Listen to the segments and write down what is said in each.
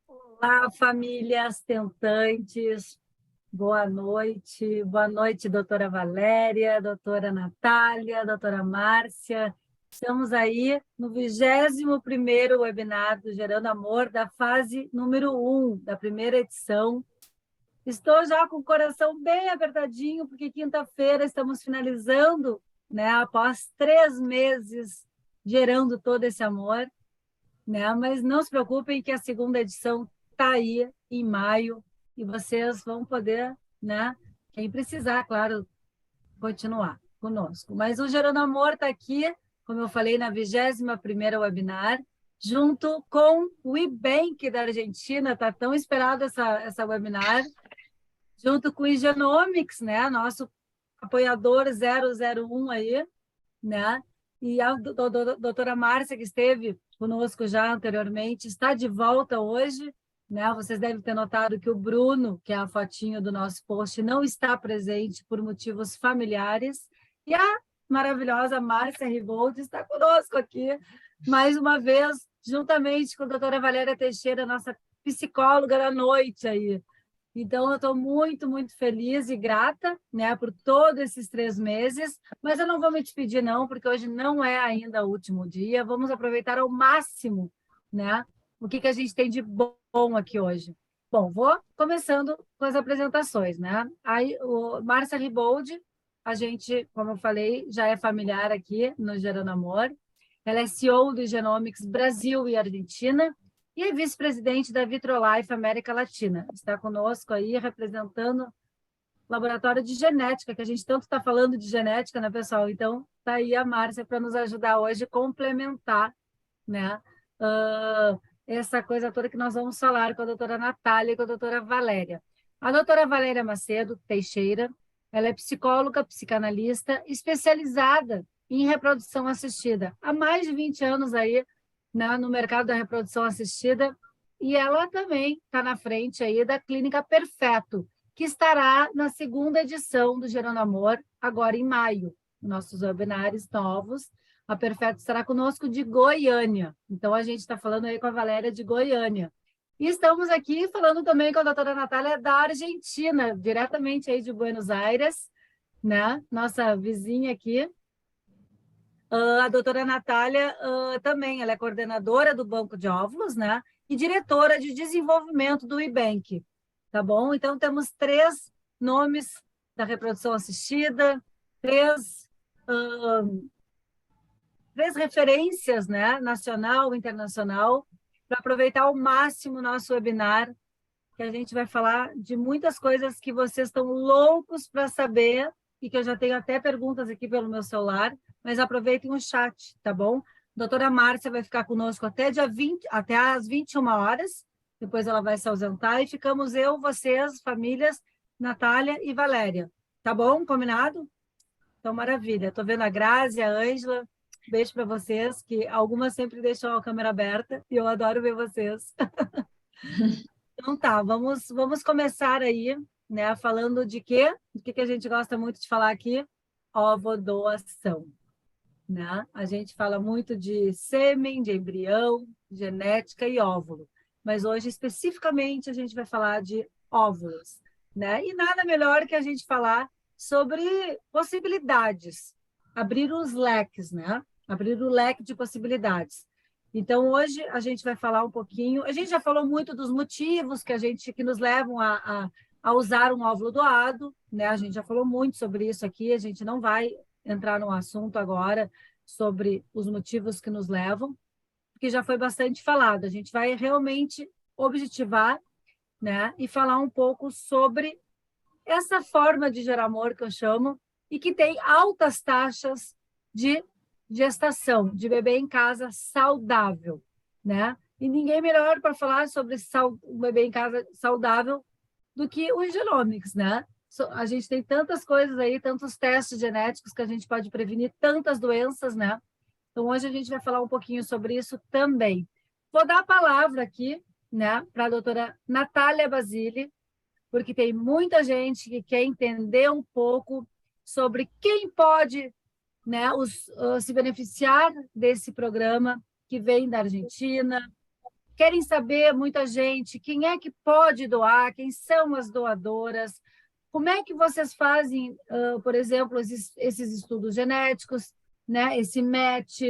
Olá, famílias tentantes, boa noite. Boa noite, doutora Valéria, doutora Natália, doutora Márcia. Estamos aí no 21º webinar do Gerando Amor, da fase número 1, da primeira edição. Estou já com o coração bem apertadinho, porque quinta-feira estamos finalizando, né, após 3 meses gerando todo esse amor, né? Mas não se preocupem que a segunda edição está aí em maio e vocês vão poder, né? Quem precisar, claro, continuar conosco. Mas o Gerando Amor está aqui, como eu falei, na 21ª webinar, junto com o IBank da Argentina, está tão esperado essa webinar, junto com o Igenomics, né? Nosso apoiador 001 aí, né? E a doutora Márcia, que esteve conosco já anteriormente, está de volta hoje, né? Vocês devem ter notado que o Bruno, que é a fotinho do nosso post, não está presente por motivos familiares, e a maravilhosa Márcia Riboldi está conosco aqui, mais uma vez, juntamente com a doutora Valéria Teixeira, nossa psicóloga da noite aí. Então, eu estou muito, muito feliz e grata, né, por todos esses 3 meses, mas eu não vou me despedir, não, porque hoje não é ainda o último dia. Vamos aproveitar ao máximo, né, o que a gente tem de bom aqui hoje. Bom, vou começando com as apresentações, né? Aí, o Márcia Riboldi, a gente, como eu falei, já é familiar aqui no Gerando Amor. Ela é CEO do Genomics Brasil e Argentina, e é vice-presidente da Vitrolife América Latina. Está conosco aí representando o laboratório de genética, que a gente tanto está falando de genética, né, pessoal? Então, está aí a Márcia para nos ajudar hoje a complementar, né, essa coisa toda que nós vamos falar com a doutora Natália e com a doutora Valéria. A doutora Valéria Macedo Teixeira, ela é psicóloga, psicanalista, especializada em reprodução assistida. Há mais de 20 anos aí, né, no mercado da reprodução assistida, e ela também está na frente aí da Clínica Perfeto, que estará na segunda edição do Gerando Amor, agora em maio. Nossos webinários novos. A Perfeto estará conosco de Goiânia. Então, a gente está falando aí com a Valéria de Goiânia. E estamos aqui falando também com a doutora Natália da Argentina, diretamente aí de Buenos Aires, né? Nossa vizinha aqui. A doutora Natália também, ela é coordenadora do Banco de Óvulos, né? E diretora de desenvolvimento do IBank, tá bom? Então, temos 3 nomes da reprodução assistida, 3 referências, né? Nacional, internacional, para aproveitar ao máximo o nosso webinar, que a gente vai falar de muitas coisas que vocês estão loucos para saber, e que eu já tenho até perguntas aqui pelo meu celular, mas aproveitem o chat, tá bom? Doutora Márcia vai ficar conosco até dia 20, até às 21 horas, depois ela vai se ausentar, e ficamos eu, vocês, famílias, Natália e Valéria. Tá bom? Combinado? Então, maravilha. Estou vendo a Grazi, a Ângela. Beijo para vocês, que algumas sempre deixam a câmera aberta, e eu adoro ver vocês. Então tá, vamos começar aí, né, falando de quê? O que a gente gosta muito de falar aqui? Ovodoação, né? A gente fala muito de sêmen, de embrião, genética e óvulo, mas hoje especificamente a gente vai falar de óvulos, né? E nada melhor que a gente falar sobre possibilidades, abrir os leques, né? Abrir o leque de possibilidades. Então, hoje a gente vai falar um pouquinho. A gente já falou muito dos motivos que nos levam a usar um óvulo doado, né? A gente já falou muito sobre isso aqui. A gente não vai entrar no assunto agora sobre os motivos que nos levam, porque já foi bastante falado. A gente vai realmente objetivar, né? E falar um pouco sobre essa forma de gerar amor que eu chamo e que tem altas taxas de gestação, de bebê em casa saudável, né? E ninguém melhor para falar sobre o bebê em casa saudável do que o Genomics, né? A gente tem tantas coisas aí, tantos testes genéticos que a gente pode prevenir tantas doenças, né? Então, hoje a gente vai falar um pouquinho sobre isso também. Vou dar a palavra aqui, né, para a doutora Natália Basile, porque tem muita gente que quer entender um pouco sobre quem pode, né, se beneficiar desse programa que vem da Argentina, querem saber, muita gente, quem é que pode doar, quem são as doadoras, como é que vocês fazem, por exemplo, esses estudos genéticos, né? Esse match,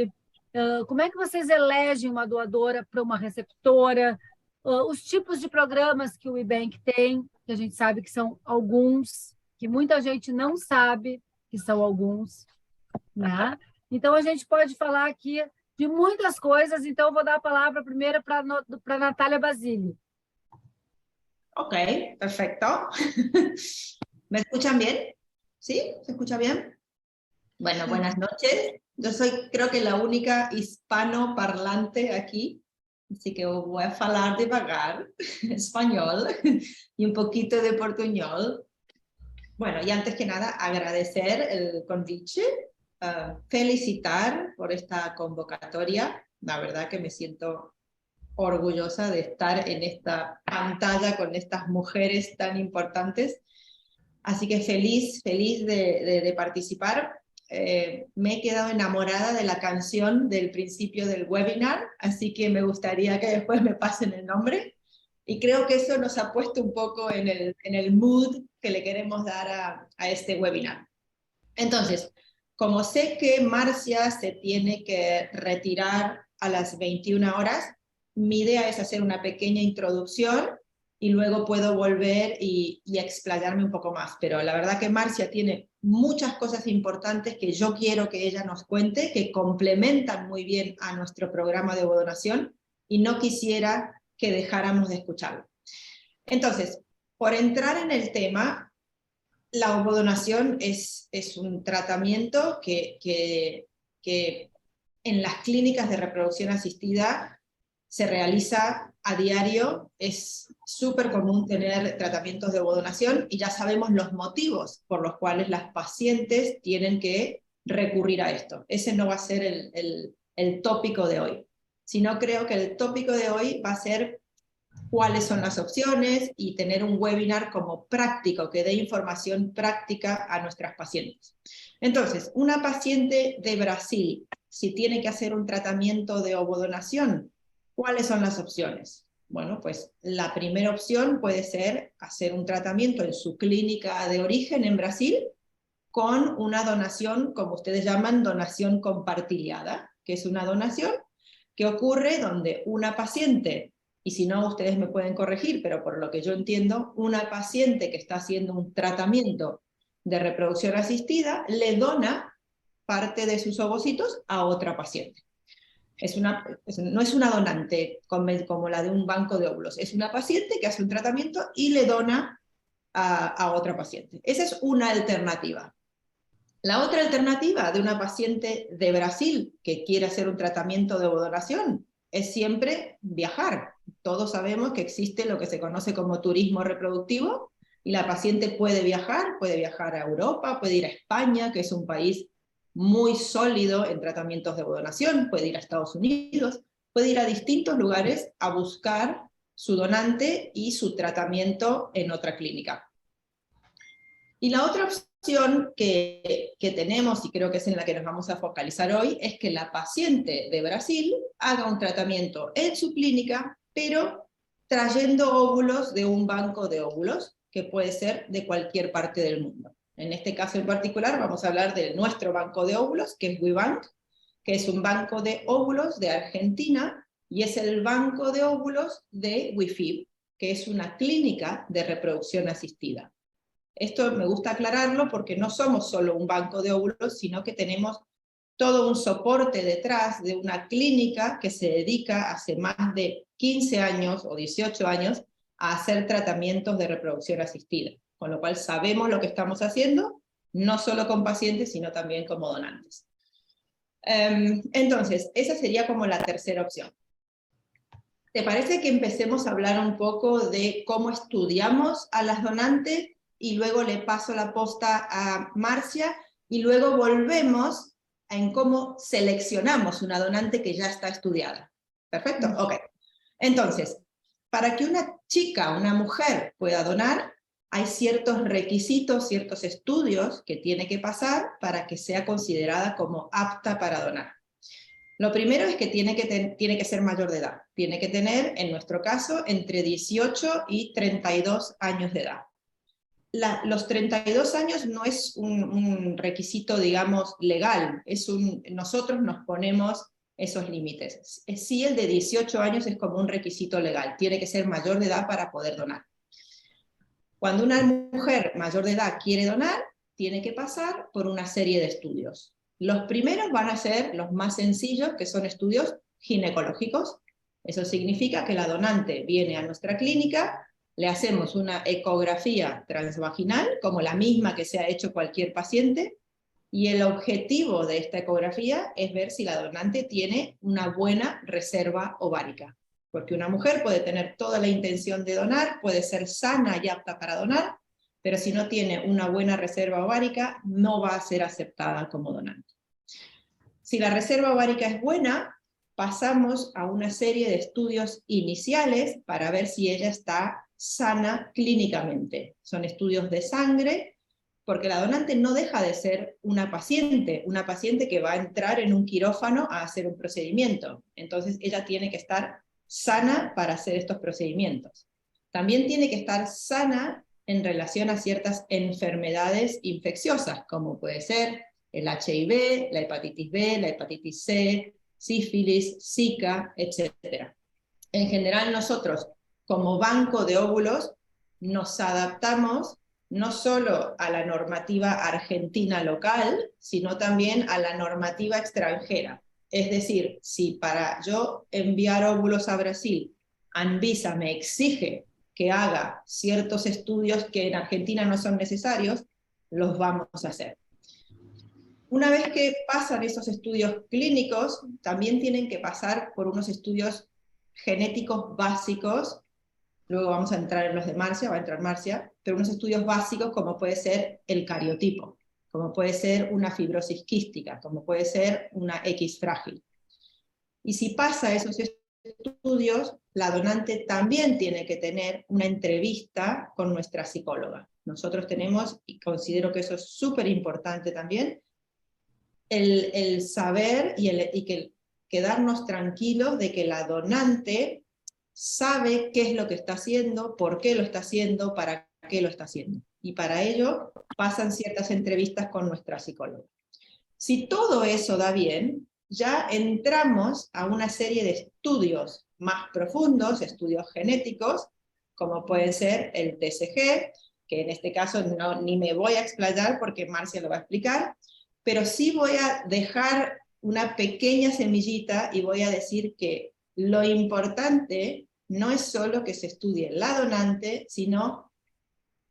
como é que vocês elegem uma doadora para uma receptora, os tipos de programas que o IBank tem, que a gente sabe que são alguns, que muita gente não sabe que são alguns, né? Então, a gente pode falar aqui de muitas coisas, então eu vou dar a palavra primeiro para a Natália Basile. Ok, perfecto. ¿Me escuchan bien? ¿Sí? ¿Se escucha bien? Bueno, buenas noches. Yo soy, creo que la única hispanoparlante aquí, así que voy a hablar devagar español y un poquito de portuñol. Bueno, y antes que nada, agradecer el convite, felicitar por esta convocatoria. La verdad que me siento orgullosa de estar en esta pantalla con estas mujeres tan importantes. Así que feliz de participar. Me he quedado enamorada de la canción del principio del webinar, así que me gustaría que después me pasen el nombre. Y creo que eso nos ha puesto un poco en el mood que le queremos dar a este webinar. Entonces, como sé que Marcia se tiene que retirar a las 21 horas, mi idea es hacer una pequeña introducción y luego puedo volver y explayarme un poco más. Pero la verdad que Marcia tiene muchas cosas importantes que yo quiero que ella nos cuente, que complementan muy bien a nuestro programa de ovodonación y no quisiera que dejáramos de escucharlo. Entonces, por entrar en el tema, la ovodonación es un tratamiento que en las clínicas de reproducción asistida se realiza a diario. Es súper común tener tratamientos de ovodonación y ya sabemos los motivos por los cuales las pacientes tienen que recurrir a esto. Ese no va a ser el tópico de hoy, sino creo que el tópico de hoy va a ser cuáles son las opciones y tener un webinar como práctico, que dé información práctica a nuestras pacientes. Entonces, una paciente de Brasil, si tiene que hacer un tratamiento de ovodonación, ¿cuáles son las opciones? Bueno, pues la primera opción puede ser hacer un tratamiento en su clínica de origen en Brasil con una donación, como ustedes llaman, donación compartillada, que es una donación que ocurre donde una paciente, y si no ustedes me pueden corregir, pero por lo que yo entiendo, una paciente que está haciendo un tratamiento de reproducción asistida le dona parte de sus ovocitos a otra paciente. No es una donante como la de un banco de óvulos, es una paciente que hace un tratamiento y le dona a otra paciente. Esa es una alternativa. La otra alternativa de una paciente de Brasil que quiere hacer un tratamiento de ovodonación es siempre viajar. Todos sabemos que existe lo que se conoce como turismo reproductivo y la paciente puede viajar a Europa, puede ir a España, que es un país muy sólido en tratamientos de ovodonación, puede ir a Estados Unidos, puede ir a distintos lugares a buscar su donante y su tratamiento en otra clínica. Y la otra opción que tenemos, y creo que es en la que nos vamos a focalizar hoy, es que la paciente de Brasil haga un tratamiento en su clínica, pero trayendo óvulos de un banco de óvulos, que puede ser de cualquier parte del mundo. En este caso en particular vamos a hablar de nuestro banco de óvulos, que es WeBank, que es un banco de óvulos de Argentina, y es el banco de óvulos de WeFib, que es una clínica de reproducción asistida. Esto me gusta aclararlo porque no somos solo un banco de óvulos, sino que tenemos todo un soporte detrás de una clínica que se dedica hace más de 15 años o 18 años a hacer tratamientos de reproducción asistida, con lo cual sabemos lo que estamos haciendo, no solo con pacientes, sino también como donantes. Entonces, esa sería como la tercera opción. ¿Te parece que empecemos a hablar un poco de cómo estudiamos a las donantes? Y luego le paso la posta a Marcia, y luego volvemos en cómo seleccionamos una donante que ya está estudiada. ¿Perfecto? Ok. Entonces, para que una chica, una mujer pueda donar, hay ciertos requisitos, ciertos estudios que tiene que pasar para que sea considerada como apta para donar. Lo primero es que tiene que ser mayor de edad. Tiene que tener, en nuestro caso, entre 18 y 32 años de edad. Los 32 años no es un requisito, digamos, legal. Nosotros nos ponemos esos límites. Sí, el de 18 años es como un requisito legal. Tiene que ser mayor de edad para poder donar. Cuando una mujer mayor de edad quiere donar, tiene que pasar por una serie de estudios. Los primeros van a ser los más sencillos, que son estudios ginecológicos. Eso significa que la donante viene a nuestra clínica, le hacemos una ecografía transvaginal, como la misma que se ha hecho cualquier paciente, y el objetivo de esta ecografía es ver si la donante tiene una buena reserva ovárica. Porque una mujer puede tener toda la intención de donar, puede ser sana y apta para donar, pero si no tiene una buena reserva ovárica, no va a ser aceptada como donante. Si la reserva ovárica es buena, pasamos a una serie de estudios iniciales para ver si ella está sana clínicamente. Son estudios de sangre, porque la donante no deja de ser una paciente que va a entrar en un quirófano a hacer un procedimiento. Entonces ella tiene que estar sana para hacer estos procedimientos. También tiene que estar sana en relación a ciertas enfermedades infecciosas, como puede ser el HIV, la hepatitis B, la hepatitis C, sífilis, Zika, etc. En general nosotros, como banco de óvulos, nos adaptamos no solo a la normativa argentina local, sino también a la normativa extranjera. Es decir, si para yo enviar óvulos a Brasil, Anvisa me exige que haga ciertos estudios que en Argentina no son necesarios, los vamos a hacer. Una vez que pasan esos estudios clínicos, también tienen que pasar por unos estudios genéticos básicos. Luego vamos a entrar en los de Marcia, va a entrar Marcia, pero unos estudios básicos como puede ser el cariotipo, como puede ser una fibrosis quística, como puede ser una X frágil. Y si pasa esos estudios, la donante también tiene que tener una entrevista con nuestra psicóloga. Nosotros tenemos, y considero que eso es súper importante también, el saber y quedarnos tranquilos de que la donante sabe qué es lo que está haciendo, por qué lo está haciendo, para qué lo está haciendo. Y para ello pasan ciertas entrevistas con nuestra psicóloga. Si todo eso da bien, ya entramos a una serie de estudios más profundos, estudios genéticos, como puede ser el TCG, que en este caso ni me voy a explayar porque Marcia lo va a explicar, pero sí voy a dejar una pequeña semillita y voy a decir que lo importante no es solo que se estudie la donante, sino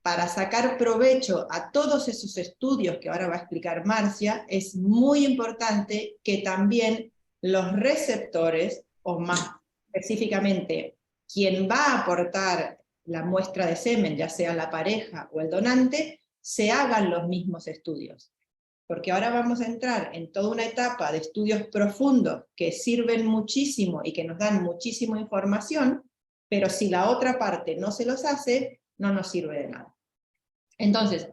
para sacar provecho a todos esos estudios que ahora va a explicar Marcia, es muy importante que también los receptores, o más específicamente quien va a aportar la muestra de semen, ya sea la pareja o el donante, se hagan los mismos estudios. Porque ahora vamos a entrar en toda una etapa de estudios profundos que sirven muchísimo y que nos dan muchísima información, pero si la otra parte no se los hace, no nos sirve de nada. Entonces,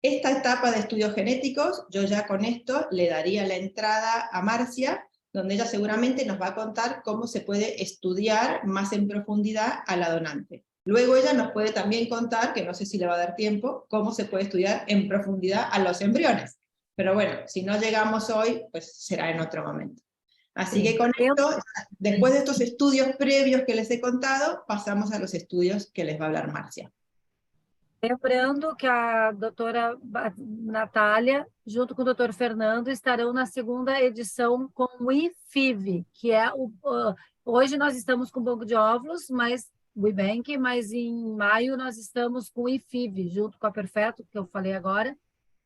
esta etapa de estudios genéticos, yo ya con esto le daría la entrada a Marcia, donde ella seguramente nos va a contar cómo se puede estudiar más en profundidad a la donante. Luego ella nos puede también contar, que no sé si le va a dar tiempo, cómo se puede estudiar en profundidad a los embriones. Pero bueno, si no llegamos hoy, pues será en otro momento. Así que con esto, después de estos estudios previos que les he contado, pasamos a los estudios que les va a hablar Marcia. Lembrando que a doutora Natália, junto com o doutor Fernando, estarão na segunda edição com o IFIV, que é hoje nós estamos com o Banco de Óvulos, mas o IBank, mas em maio nós estamos com o IFIV, junto com a Perfeto, que eu falei agora.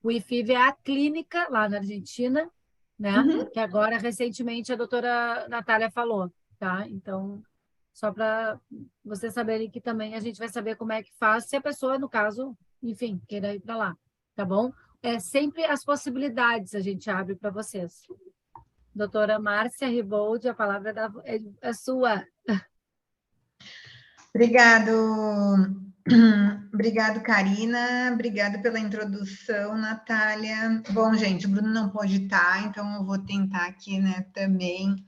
O IFIV é a clínica lá na Argentina, né? Que agora, recentemente, a doutora Natália falou, tá? Então, só para vocês saberem que também a gente vai saber como é que faz, se a pessoa, no caso, enfim, queira ir para lá, tá bom? É sempre as possibilidades a gente abre para vocês. Doutora Márcia Riboldi, a palavra é sua. Obrigado, Obrigado, Karina. Obrigada pela introdução, Natália. Bom, gente, o Bruno não pode estar, então eu vou tentar aqui, né, também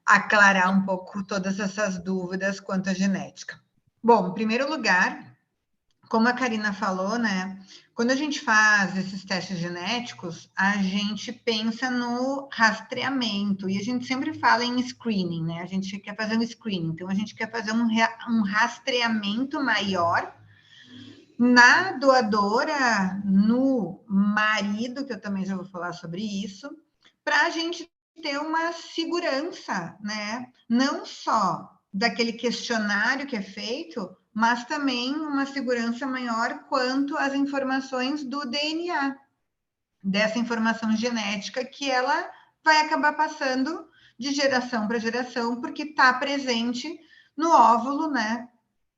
aclarar um pouco todas essas dúvidas quanto à genética. Bom, em primeiro lugar, como a Karina falou, né, quando a gente faz esses testes genéticos, a gente pensa no rastreamento, e a gente sempre fala em screening, né? A gente quer fazer um screening, então a gente quer fazer um rastreamento maior na doadora, no marido, que eu também já vou falar sobre isso, para a gente ter uma segurança, né? Não só daquele questionário que é feito, mas também uma segurança maior quanto às informações do DNA, dessa informação genética que ela vai acabar passando de geração para geração, porque está presente no óvulo, né?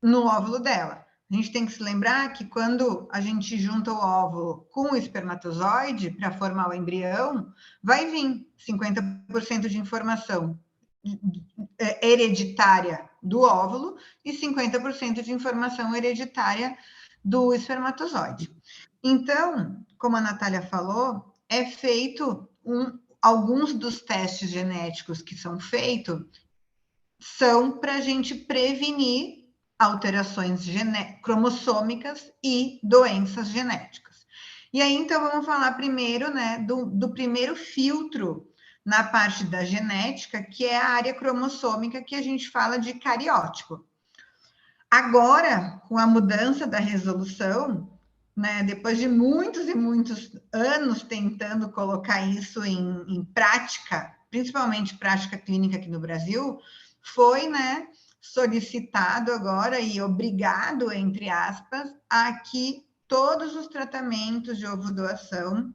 No óvulo dela. A gente tem que se lembrar que quando a gente junta o óvulo com o espermatozoide para formar o embrião, vai vir 50% de informação hereditária do óvulo e 50% de informação hereditária do espermatozoide. Então, como a Natália falou, é feito alguns dos testes genéticos que são feitos são para a gente prevenir alterações cromossômicas e doenças genéticas. E aí, então, vamos falar primeiro, né, do primeiro filtro na parte da genética, que é a área cromossômica, que a gente fala de cariótipo. Agora, com a mudança da resolução, né, depois de muitos e muitos anos tentando colocar isso em prática, principalmente prática clínica aqui no Brasil, foi, né, solicitado agora e obrigado, entre aspas, a que todos os tratamentos de ovodoação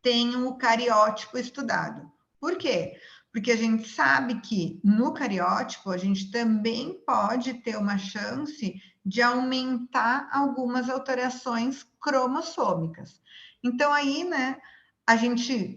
tenham o cariótipo estudado. Por quê? Porque a gente sabe que no cariótipo a gente também pode ter uma chance de aumentar algumas alterações cromossômicas. Então aí, né,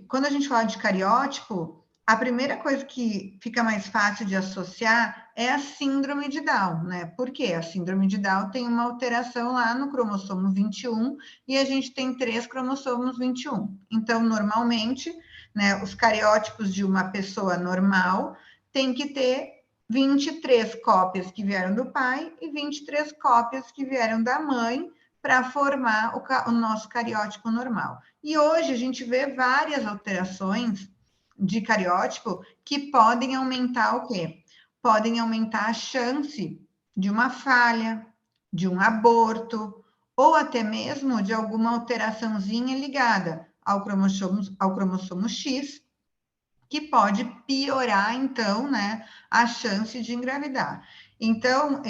quando a gente fala de cariótipo, a primeira coisa que fica mais fácil de associar é a síndrome de Down, né? Porque a síndrome de Down tem uma alteração lá no cromossomo 21 e a gente tem 3 cromossomos 21. Então, normalmente, né, os cariótipos de uma pessoa normal tem que ter 23 cópias que vieram do pai e 23 cópias que vieram da mãe para formar o nosso cariótipo normal. E hoje a gente vê várias alterações de cariótipo que podem aumentar o quê? Podem aumentar a chance de uma falha, de um aborto, ou até mesmo de alguma alteraçãozinha ligada ao cromossomo X, que pode piorar, então, né, a chance de engravidar. Então,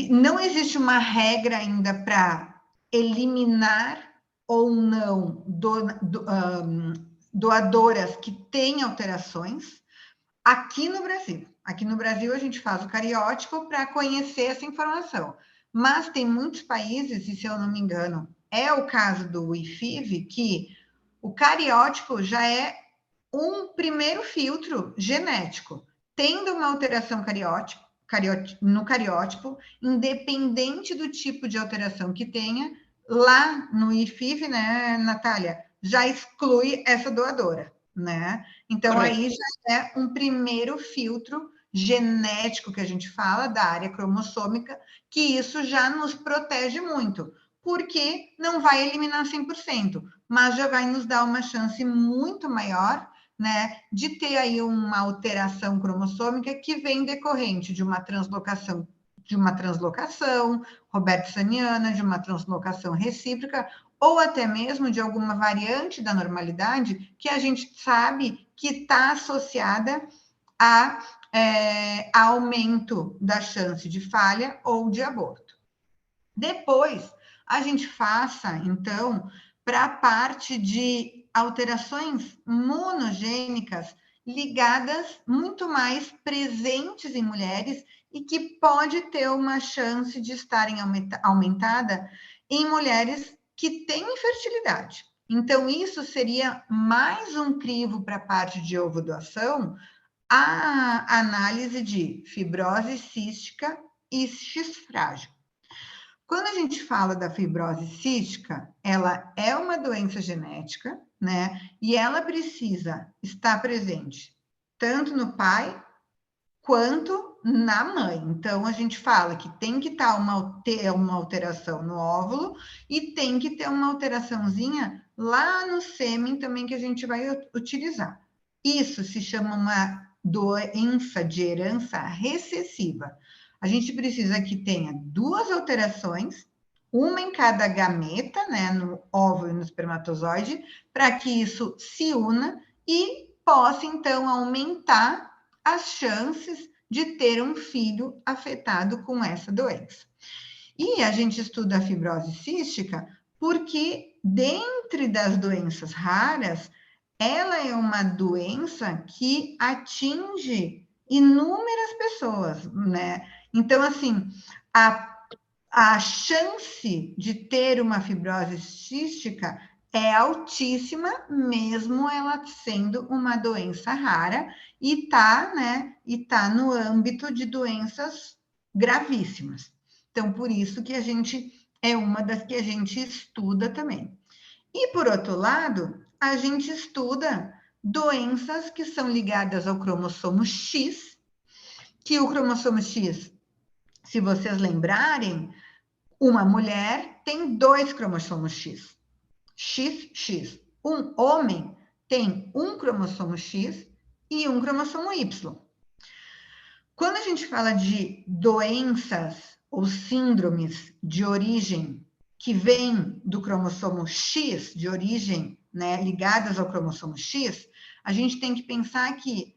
não existe uma regra ainda para eliminar ou não doadoras que têm alterações aqui no Brasil. Aqui no Brasil, a gente faz o cariótipo para conhecer essa informação. Mas tem muitos países, e se eu não me engano, é o caso do IFIV, que o cariótipo já é um primeiro filtro genético. Tendo uma alteração no cariótipo, independente do tipo de alteração que tenha, lá no IFIV, né, Natália, já exclui essa doadora, né? Então, correto. Aí já é um primeiro filtro genético que a gente fala, da área cromossômica, que isso já nos protege muito, porque não vai eliminar 100%, mas já vai nos dar uma chance muito maior, né, de ter aí uma alteração cromossômica que vem decorrente de uma translocação robertsoniana, de uma translocação recíproca, ou até mesmo de alguma variante da normalidade que a gente sabe que está associada a aumento da chance de falha ou de aborto. Depois, a gente faça, então, para a parte de alterações monogênicas ligadas muito mais presentes em mulheres e que pode ter uma chance de estarem aumentada em mulheres que têm infertilidade. Então, isso seria mais um crivo para a parte de ovodoação, a análise de fibrose cística e X frágil. Quando a gente fala da fibrose cística, ela é uma doença genética, né? E ela precisa estar presente tanto no pai quanto na mãe. Então, a gente fala que tem que ter uma alteração no óvulo e tem que ter uma alteraçãozinha lá no sêmen também que a gente vai utilizar. Isso se chama uma doença de herança recessiva. A gente precisa que tenha 2 alterações, uma em cada gameta, né, no óvulo e no espermatozoide, para que isso se una e possa, então, aumentar as chances de ter um filho afetado com essa doença. E a gente estuda a fibrose cística porque, dentre das doenças raras, ela é uma doença que atinge inúmeras pessoas, né? Então, assim, a chance de ter uma fibrose cística é altíssima, mesmo ela sendo uma doença rara, e tá, né? E tá no âmbito de doenças gravíssimas. Então, por isso que a gente é uma das que a gente estuda também. E, por outro lado, a gente estuda doenças que são ligadas ao cromossomo X, que o cromossomo X, se vocês lembrarem, uma mulher tem 2 cromossomos X. XX. Um homem tem um cromossomo X e um cromossomo Y. Quando a gente fala de doenças ou síndromes de origem que vêm do cromossomo X, de origem, né, ligadas ao cromossomo X, a gente tem que pensar que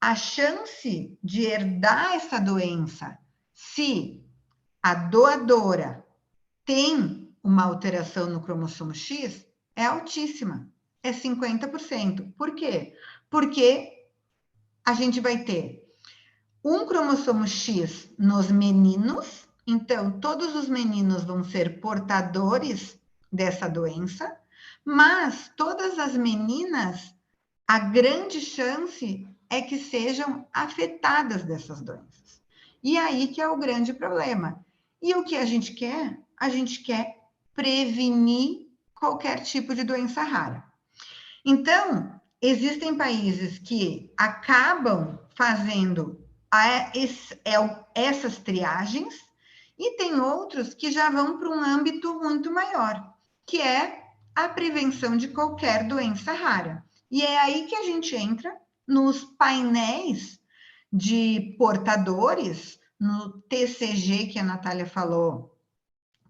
a chance de herdar essa doença, se a doadora tem uma alteração no cromossomo X, é altíssima, é 50%. Por quê? Porque a gente vai ter um cromossomo X nos meninos, então todos os meninos vão ser portadores dessa doença, mas todas as meninas, a grande chance é que sejam afetadas dessas doenças. E aí que é o grande problema. E o que a gente quer? A gente quer prevenir qualquer tipo de doença rara. Então, existem países que acabam fazendo essas triagens e tem outros que já vão para um âmbito muito maior, que é a prevenção de qualquer doença rara. E é aí que a gente entra nos painéis de portadores, no TCG que a Natália falou,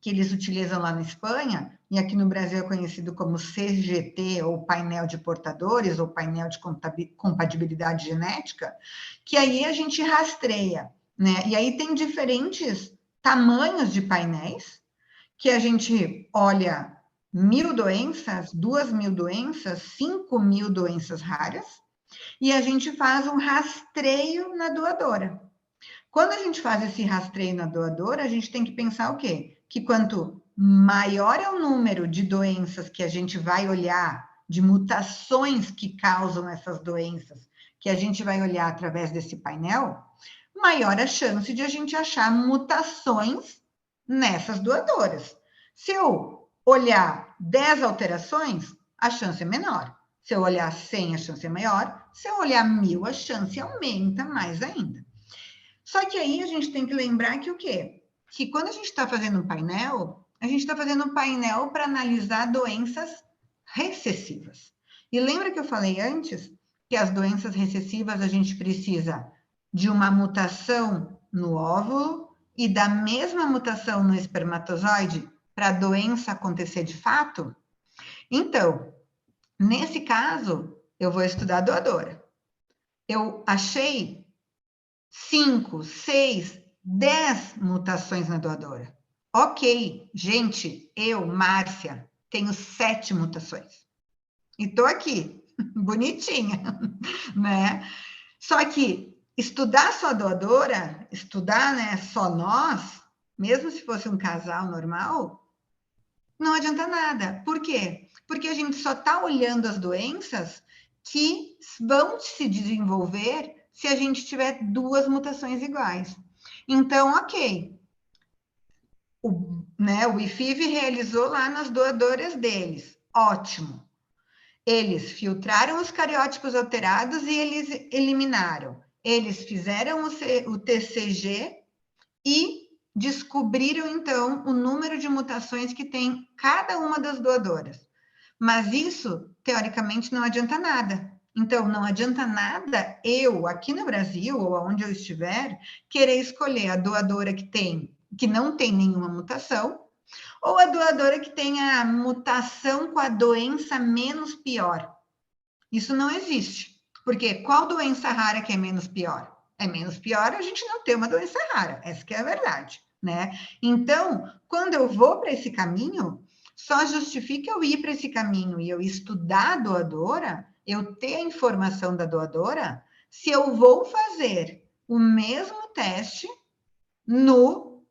que eles utilizam lá na Espanha, e aqui no Brasil é conhecido como CGT, ou painel de portadores, ou painel de compatibilidade genética, que aí a gente rastreia, né? E aí tem diferentes tamanhos de painéis, que a gente olha 1.000 doenças, 2.000 doenças, 5.000 doenças raras, e a gente faz um rastreio na doadora. Quando a gente faz esse rastreio na doadora, a gente tem que pensar o quê? Que quanto maior é o número de doenças que a gente vai olhar, de mutações que causam essas doenças, que a gente vai olhar através desse painel, maior a chance de a gente achar mutações nessas doadoras. Se eu olhar 10 alterações, a chance é menor. Se eu olhar 100, a chance é maior. Se eu olhar 1.000, a chance aumenta mais ainda. Só que aí a gente tem que lembrar que o quê? Que quando a gente está fazendo um painel, a gente está fazendo um painel para analisar doenças recessivas. E lembra que eu falei antes que as doenças recessivas a gente precisa de uma mutação no óvulo e da mesma mutação no espermatozoide para a doença acontecer de fato? Então, nesse caso, eu vou estudar a doadora. Eu achei 5, 6, 10 mutações na doadora. Ok, gente, eu, Márcia, tenho 7 mutações. E tô aqui, bonitinha, né? Só que estudar só a doadora, estudar, né, só nós, mesmo se fosse um casal normal, não adianta nada. Por quê? Porque a gente só está olhando as doenças que vão se desenvolver se a gente tiver 2 mutações iguais. Então, ok. O IFIV realizou lá nas doadoras deles. Ótimo. Eles filtraram os cariótipos alterados e eles eliminaram. Eles fizeram o TCG e descobriram, então, o número de mutações que tem cada uma das doadoras. Mas isso, teoricamente, não adianta nada. Então, não adianta nada eu, aqui no Brasil, ou aonde eu estiver, querer escolher a doadora que não tem nenhuma mutação, ou a doadora que tem a mutação com a doença menos pior. Isso não existe. Porque qual doença rara que é menos pior? É menos pior a gente não ter uma doença rara. Essa que é a verdade, né? Então, quando eu vou para esse caminho, só justifica eu ir para esse caminho e eu estudar a doadora, eu ter a informação da doadora, se eu vou fazer o mesmo teste no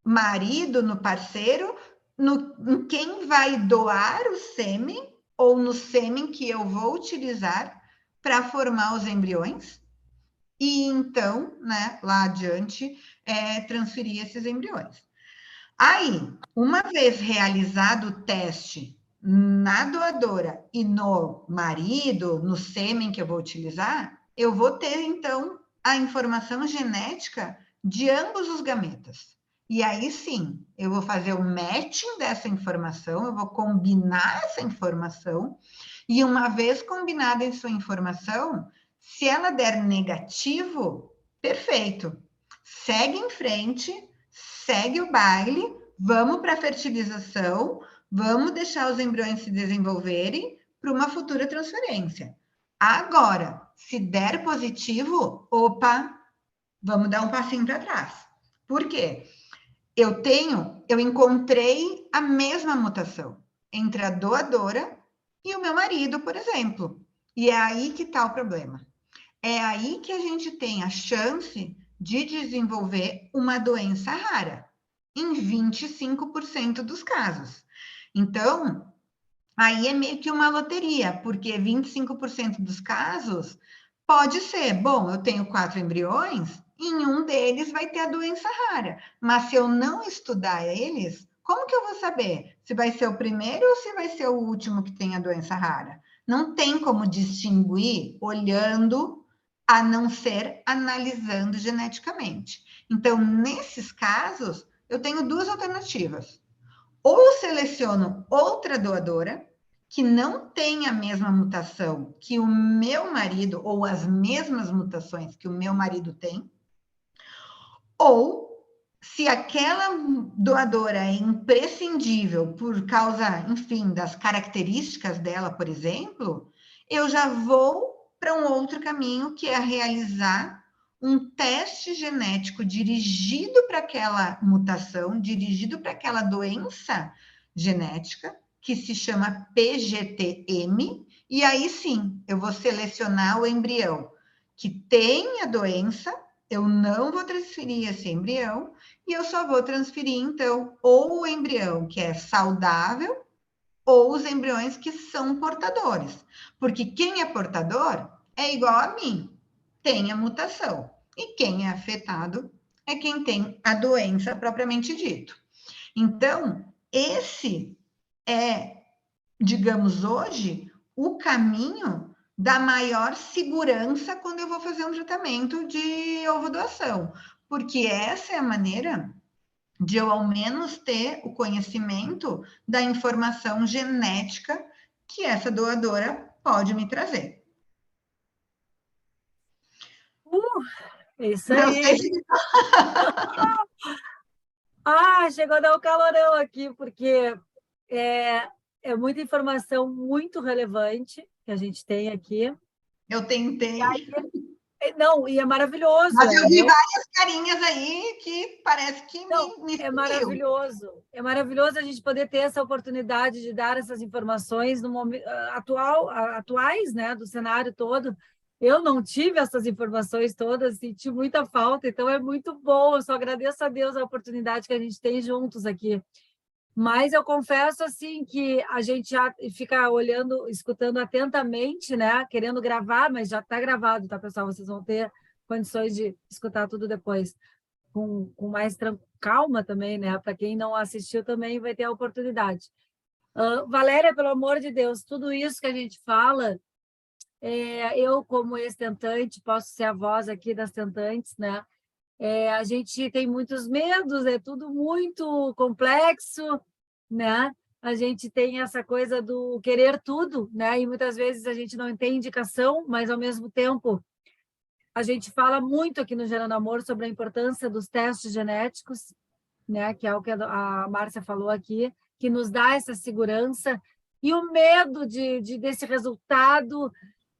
marido, no parceiro, em quem vai doar o sêmen ou no sêmen que eu vou utilizar para formar os embriões e então, né, lá adiante, transferir esses embriões. Aí, uma vez realizado o teste na doadora e no marido, no sêmen que eu vou utilizar, eu vou ter, então, a informação genética de ambos os gametas. E aí sim, eu vou fazer o matching dessa informação, eu vou combinar essa informação, e uma vez combinada essa informação, se ela der negativo, perfeito. Segue em frente, segue o baile, vamos para a fertilização, vamos deixar os embriões se desenvolverem para uma futura transferência. Agora, se der positivo, opa, vamos dar um passinho para trás. Por quê? Eu encontrei a mesma mutação entre a doadora e o meu marido, por exemplo. E é aí que está o problema. É aí que a gente tem a chance de desenvolver uma doença rara, em 25% dos casos. Então, aí é meio que uma loteria, porque 25% dos casos pode ser, bom, eu tenho 4 embriões, em um deles vai ter a doença rara, mas se eu não estudar eles, como que eu vou saber se vai ser o primeiro ou se vai ser o último que tem a doença rara? Não tem como distinguir olhando, a não ser analisando geneticamente. Então, nesses casos, eu tenho 2 alternativas. Ou eu seleciono outra doadora que não tem a mesma mutação que o meu marido, ou as mesmas mutações que o meu marido tem, ou se aquela doadora é imprescindível por causa, enfim, das características dela, por exemplo, eu já vou para um outro caminho, que é realizar um teste genético dirigido para aquela mutação, dirigido para aquela doença genética, que se chama PGT-M, e aí sim, eu vou selecionar o embrião que tem a doença, eu não vou transferir esse embrião, e eu só vou transferir, então, ou o embrião que é saudável, ou os embriões que são portadores. Porque quem é portador é igual a mim, tem a mutação. E quem é afetado é quem tem a doença propriamente dito. Então, esse é, digamos hoje, o caminho da maior segurança quando eu vou fazer um tratamento de ovodoação, porque essa é a maneira de eu, ao menos, ter o conhecimento da informação genética que essa doadora pode me trazer. Isso aí. Chegou a dar um calorão aqui, porque é muita informação muito relevante que a gente tem aqui. Eu tentei. Não, e é maravilhoso. Mas eu vi várias carinhas aí que parece que me é maravilhoso. É maravilhoso a gente poder ter essa oportunidade de dar essas informações no momento atuais, né, do cenário todo. Eu não tive essas informações todas, senti muita falta, então é muito bom. Eu só agradeço a Deus a oportunidade que a gente tem juntos aqui. Mas eu confesso assim que a gente já fica olhando, escutando atentamente, né? Querendo gravar, mas já está gravado, tá, pessoal? Vocês vão ter condições de escutar tudo depois com mais calma também, né? Para quem não assistiu também vai ter a oportunidade. Valéria, pelo amor de Deus, tudo isso que a gente fala, eu como ex-tentante, posso ser a voz aqui das tentantes, né? A gente tem muitos medos, é tudo muito complexo, né? A gente tem essa coisa do querer tudo, né? E muitas vezes a gente não tem indicação, mas ao mesmo tempo a gente fala muito aqui no Gerando Amor sobre a importância dos testes genéticos, né? Que é o que a Márcia falou aqui, que nos dá essa segurança e o medo desse resultado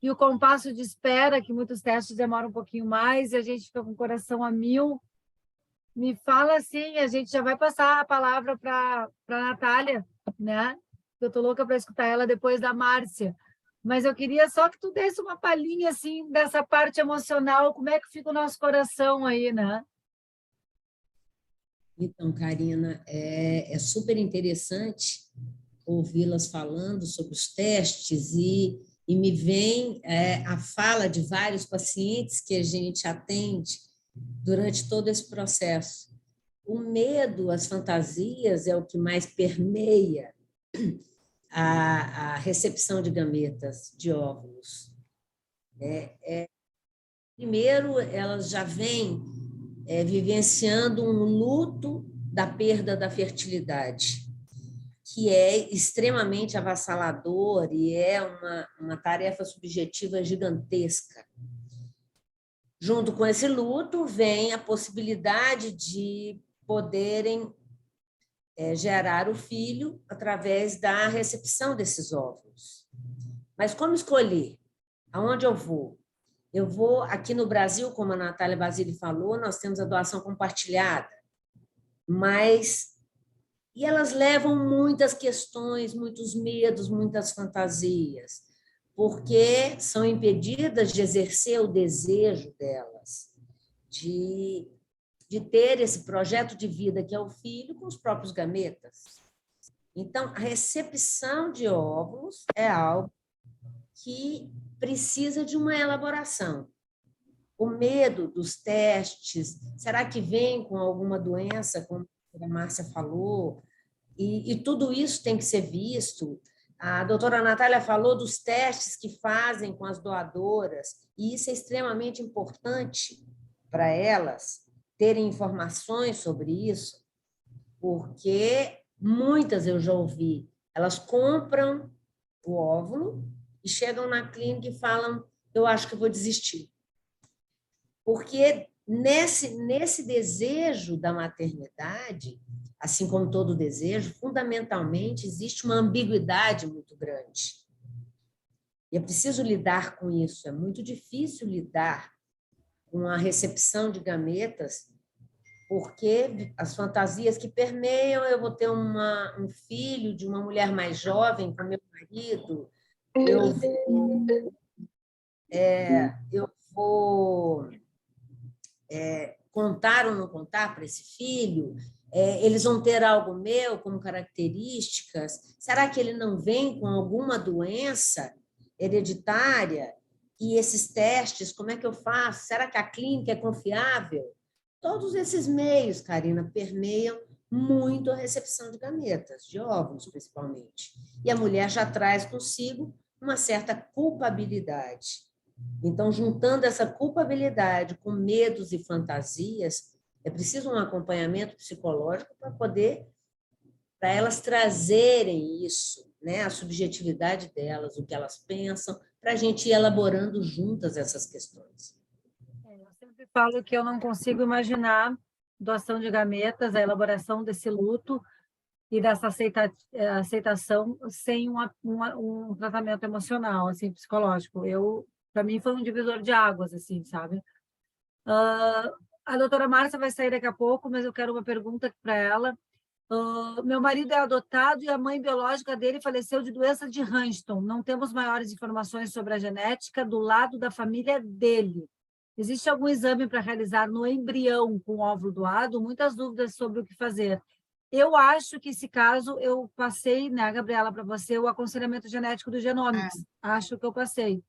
e o compasso de espera, que muitos testes demoram um pouquinho mais e a gente fica com o coração a mil. Me fala assim, a gente já vai passar a palavra para a Natália, né? Eu estou louca para escutar ela depois da Márcia. Mas eu queria só que tu desse uma palhinha assim dessa parte emocional, como é que fica o nosso coração aí, né? Então, Karina, é super interessante ouvi-las falando sobre os testes e me vem a fala de vários pacientes que a gente atende durante todo esse processo. O medo, as fantasias é o que mais permeia a recepção de gametas, de óvulos. Primeiro, elas já vêm vivenciando um luto da perda da fertilidade, que é extremamente avassalador e é uma tarefa subjetiva gigantesca. Junto com esse luto, vem a possibilidade de poderem gerar o filho através da recepção desses óvulos. Mas como escolher? Aonde eu vou? Eu vou, aqui no Brasil, como a Natália Basile falou, nós temos a doação compartilhada, e elas levam muitas questões, muitos medos, muitas fantasias, porque são impedidas de exercer o desejo delas, de ter esse projeto de vida que é o filho com os próprios gametas. Então, a recepção de óvulos é algo que precisa de uma elaboração. O medo dos testes, será que vem com alguma doença, como a Márcia falou? E tudo isso tem que ser visto. A doutora Natália falou dos testes que fazem com as doadoras, e isso é extremamente importante para elas terem informações sobre isso, porque muitas eu já ouvi, elas compram o óvulo e chegam na clínica e falam, eu acho que vou desistir. Porque nesse desejo da maternidade, assim como todo desejo, fundamentalmente existe uma ambiguidade muito grande. E é preciso lidar com isso, é muito difícil lidar com a recepção de gametas, porque as fantasias que permeiam, eu vou ter um filho de uma mulher mais jovem com meu marido, eu vou contar ou não contar para esse filho, eles vão ter algo meu como características, será que ele não vem com alguma doença hereditária? E esses testes, como é que eu faço? Será que a clínica é confiável? Todos esses meios, Karina, permeiam muito a recepção de gametas, de óvulos, principalmente. E a mulher já traz consigo uma certa culpabilidade. Então, juntando essa culpabilidade com medos e fantasias, é preciso um acompanhamento psicológico para elas trazerem isso, né? A subjetividade delas, o que elas pensam, para a gente ir elaborando juntas essas questões. Eu sempre falo que eu não consigo imaginar doação de gametas, a elaboração desse luto e dessa aceitação sem um tratamento emocional, assim, psicológico. Para mim, foi um divisor de águas, assim, sabe? A doutora Márcia vai sair daqui a pouco, mas eu quero uma pergunta para ela. Meu marido é adotado e a mãe biológica dele faleceu de doença de Huntington. Não temos maiores informações sobre a genética do lado da família dele. Existe algum exame para realizar no embrião com óvulo doado? Muitas dúvidas sobre o que fazer. eu acho que esse caso eu passei, né, Gabriela, para você, o aconselhamento genético do Genomics. Acho que eu passei.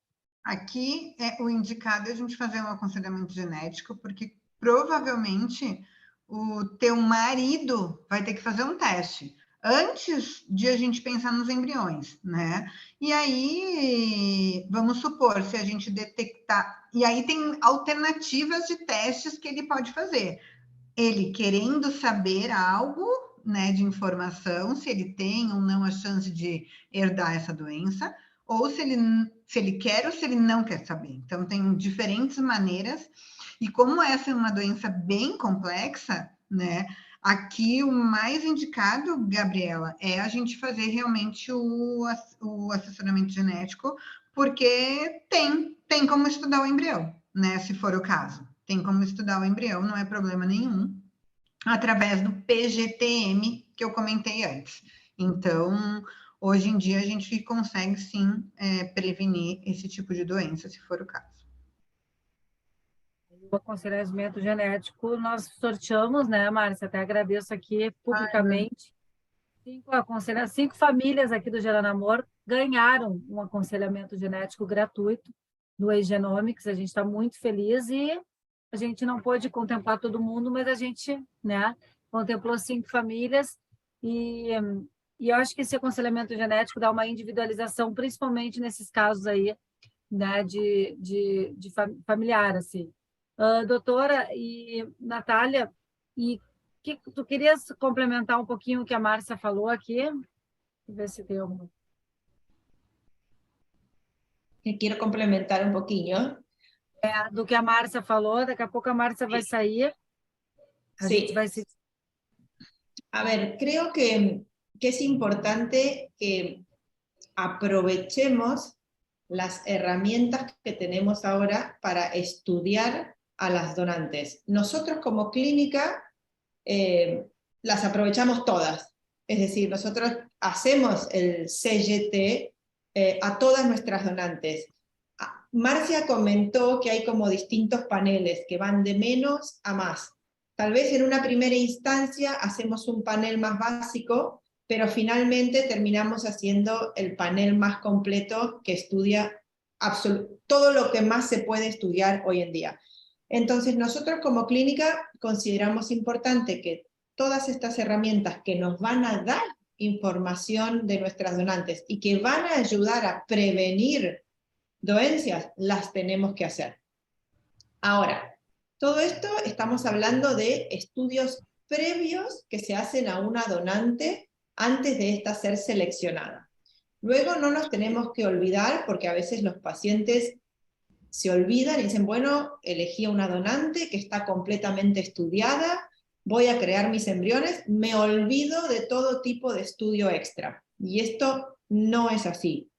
Aqui é o indicado a gente fazer um aconselhamento genético, porque provavelmente o teu marido vai ter que fazer um teste antes de a gente pensar nos embriões, né? E aí, vamos supor, se a gente detectar... E aí tem alternativas de testes que ele pode fazer. Ele querendo saber algo, né, de informação, se ele tem ou não a chance de herdar essa doença, ou se ele quer ou se ele não quer saber. Então, tem diferentes maneiras, e como essa é uma doença bem complexa, né, aqui o mais indicado, Gabriela, é a gente fazer realmente o assessoramento genético, porque tem como estudar o embrião, né, se for o caso. Tem como estudar o embrião, não é problema nenhum, através do PGTM que eu comentei antes. Então, hoje em dia, a gente consegue, sim, prevenir esse tipo de doença, se for o caso. O aconselhamento genético nós sorteamos, né, Márcia? Até agradeço aqui publicamente. 5 famílias aqui do Geranamor ganharam um aconselhamento genético gratuito do Genomics. A gente está muito feliz e a gente não pôde contemplar todo mundo, mas a gente, né, contemplou 5 famílias e eu acho que esse aconselhamento genético dá uma individualização, principalmente nesses casos aí, né, de familiar, assim. Doutora e Natália, e tu querias complementar um pouquinho o que a Márcia falou aqui? Deixa eu ver se tem alguma. Quiero complementar un poquillo. Do que a Márcia falou, daqui a pouco a Márcia vai sair. A gente vai se... A ver, creo que es importante que aprovechemos las herramientas que tenemos ahora para estudiar a las donantes. Nosotros como clínica las aprovechamos todas. Es decir, nosotros hacemos el CGT a todas nuestras donantes. Marcia comentó que hay como distintos paneles que van de menos a más. Tal vez en una primera instancia hacemos un panel más básico, pero finalmente terminamos haciendo el panel más completo que estudia todo lo que más se puede estudiar hoy en día. Entonces nosotros como clínica consideramos importante que todas estas herramientas que nos van a dar información de nuestras donantes y que van a ayudar a prevenir dolencias, las tenemos que hacer. Ahora, todo esto estamos hablando de estudios previos que se hacen a una donante antes de esta ser seleccionada. Luego no nos tenemos que olvidar, porque a veces los pacientes se olvidan y dicen, bueno, elegí a una donante que está completamente estudiada, voy a crear mis embriones, me olvido de todo tipo de estudio extra. Y esto no es así.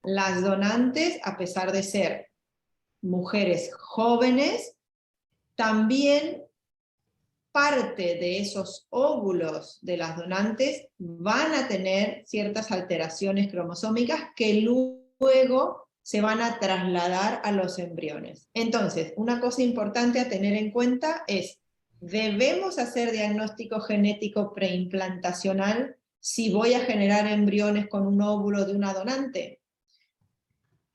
Las donantes, a pesar de ser mujeres jóvenes, también parte de esos óvulos de las donantes van a tener ciertas alteraciones cromosómicas que luego se van a trasladar a los embriones. Entonces, una cosa importante a tener en cuenta es, ¿debemos hacer diagnóstico genético preimplantacional si voy a generar embriones con un óvulo de una donante?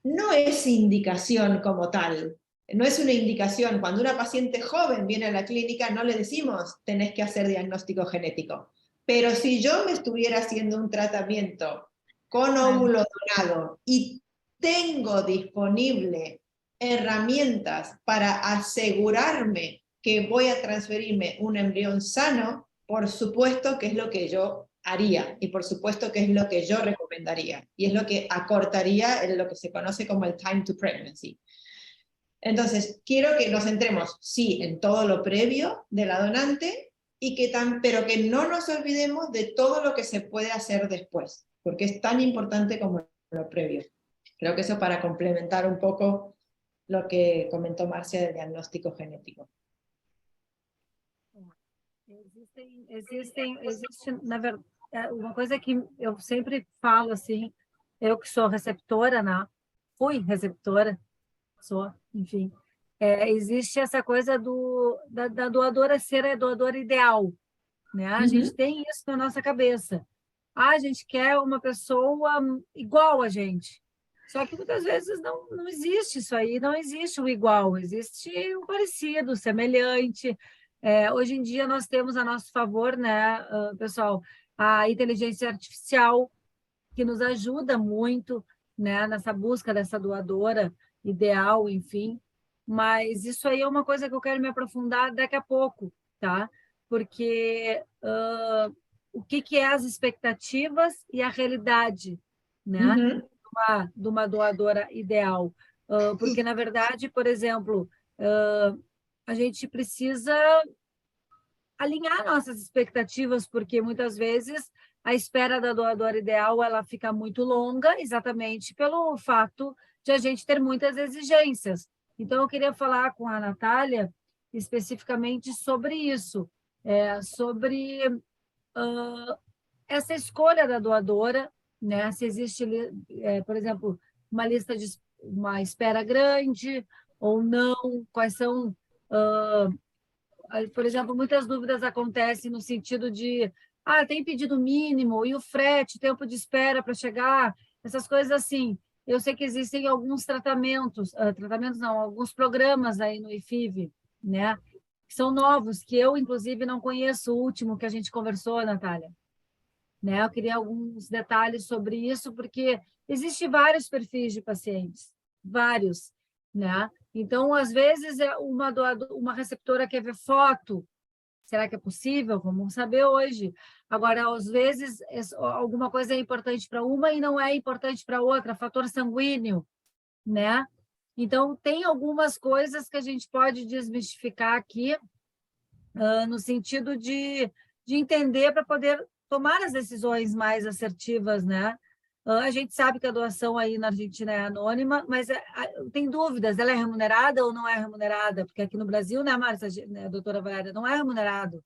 No es indicación como tal. No es una indicación. Cuando una paciente joven viene a la clínica, no le decimos, tenés que hacer diagnóstico genético. Pero si yo me estuviera haciendo un tratamiento con óvulo donado y tengo disponible herramientas para asegurarme que voy a transferirme un embrión sano, por supuesto que es lo que yo haría, y por supuesto que es lo que yo recomendaría, y es lo que acortaría en lo que se conoce como el time to pregnancy. Entonces, quiero que nos centremos, sí, en todo lo previo de la donante, pero que no nos olvidemos de todo lo que se puede hacer después, porque es tan importante como lo previo. Creo que eso para complementar un poco lo que comentó Marcia del diagnóstico genético. Existe, na verdade, uma coisa que eu sempre falo, assim, eu que sou receptora, né? Fui receptora, enfim, existe essa coisa da doadora ser a doadora ideal, né? A gente tem isso na nossa cabeça. A gente quer uma pessoa igual a gente. Só que muitas vezes não existe isso aí, não existe o igual, existe o parecido, o semelhante. Hoje em dia nós temos a nosso favor, né, pessoal, a inteligência artificial, que nos ajuda muito, né, nessa busca dessa doadora ideal, enfim. Mas isso aí é uma coisa que eu quero me aprofundar daqui a pouco, tá? Porque o que é as expectativas e a realidade, né? De uma doadora ideal. Porque, na verdade, por exemplo, a gente precisa alinhar nossas expectativas, porque muitas vezes a espera da doadora ideal ela fica muito longa, exatamente pelo fato de a gente ter muitas exigências. Então, eu queria falar com a Natália especificamente sobre isso, sobre essa escolha da doadora, né? Se existe, por exemplo, uma lista de uma espera grande ou não, quais são, por exemplo, muitas dúvidas acontecem no sentido de, tem pedido mínimo, e o frete, tempo de espera para chegar, essas coisas assim. Eu sei que existem alguns tratamentos não, alguns programas aí no IFIV, né? Que são novos, que eu, inclusive, não conheço o último que a gente conversou, Natália. Né? Eu queria alguns detalhes sobre isso, porque existem vários perfis de pacientes, vários, né? Então, às vezes, uma receptora quer ver foto, será que é possível? Vamos saber hoje. Agora, às vezes, alguma coisa é importante para uma e não é importante para outra, fator sanguíneo, né? Então, tem algumas coisas que a gente pode desmistificar aqui, no sentido de entender para poder tomar as decisões mais assertivas, né? A gente sabe que a doação aí na Argentina é anônima, mas tem dúvidas, ela é remunerada ou não é remunerada? Porque aqui no Brasil, né, Márcia, né, doutora Valéria, não é remunerado,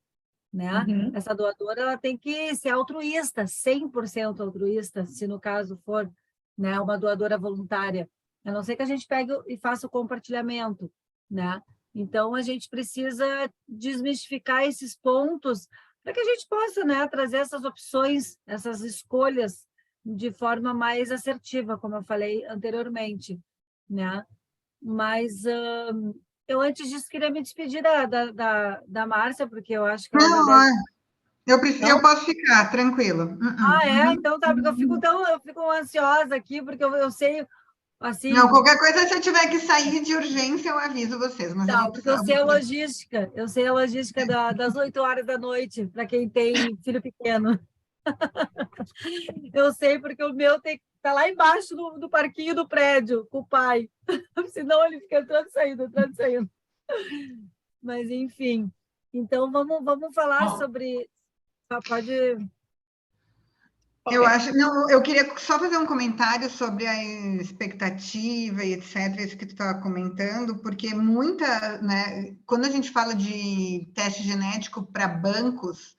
né? Essa doadora ela tem que ser altruísta, 100% altruísta, se no caso for, né, uma doadora voluntária. A não ser que a gente pegue e faça o compartilhamento, né? Então, a gente precisa desmistificar esses pontos para que a gente possa, né, trazer essas opções, essas escolhas de forma mais assertiva, como eu falei anteriormente, né? Mas eu, antes disso, queria me despedir da Márcia, porque eu acho que ela já deve... eu posso ficar, tranquilo. Então tá, porque eu fico ansiosa aqui, porque eu sei... Assim, não, qualquer coisa, se eu tiver que sair de urgência, eu aviso vocês. Mas não, porque eu sei a logística das 8 horas da noite, para quem tem filho pequeno. Eu sei, porque o meu tá lá embaixo do parquinho do prédio, com o pai. Senão ele fica entrando e saindo. Mas, enfim. Então, vamos falar sobre... Pode... Eu acho, não, eu queria só fazer um comentário sobre a expectativa e etc, isso que tu estava comentando, porque né, quando a gente fala de teste genético para bancos,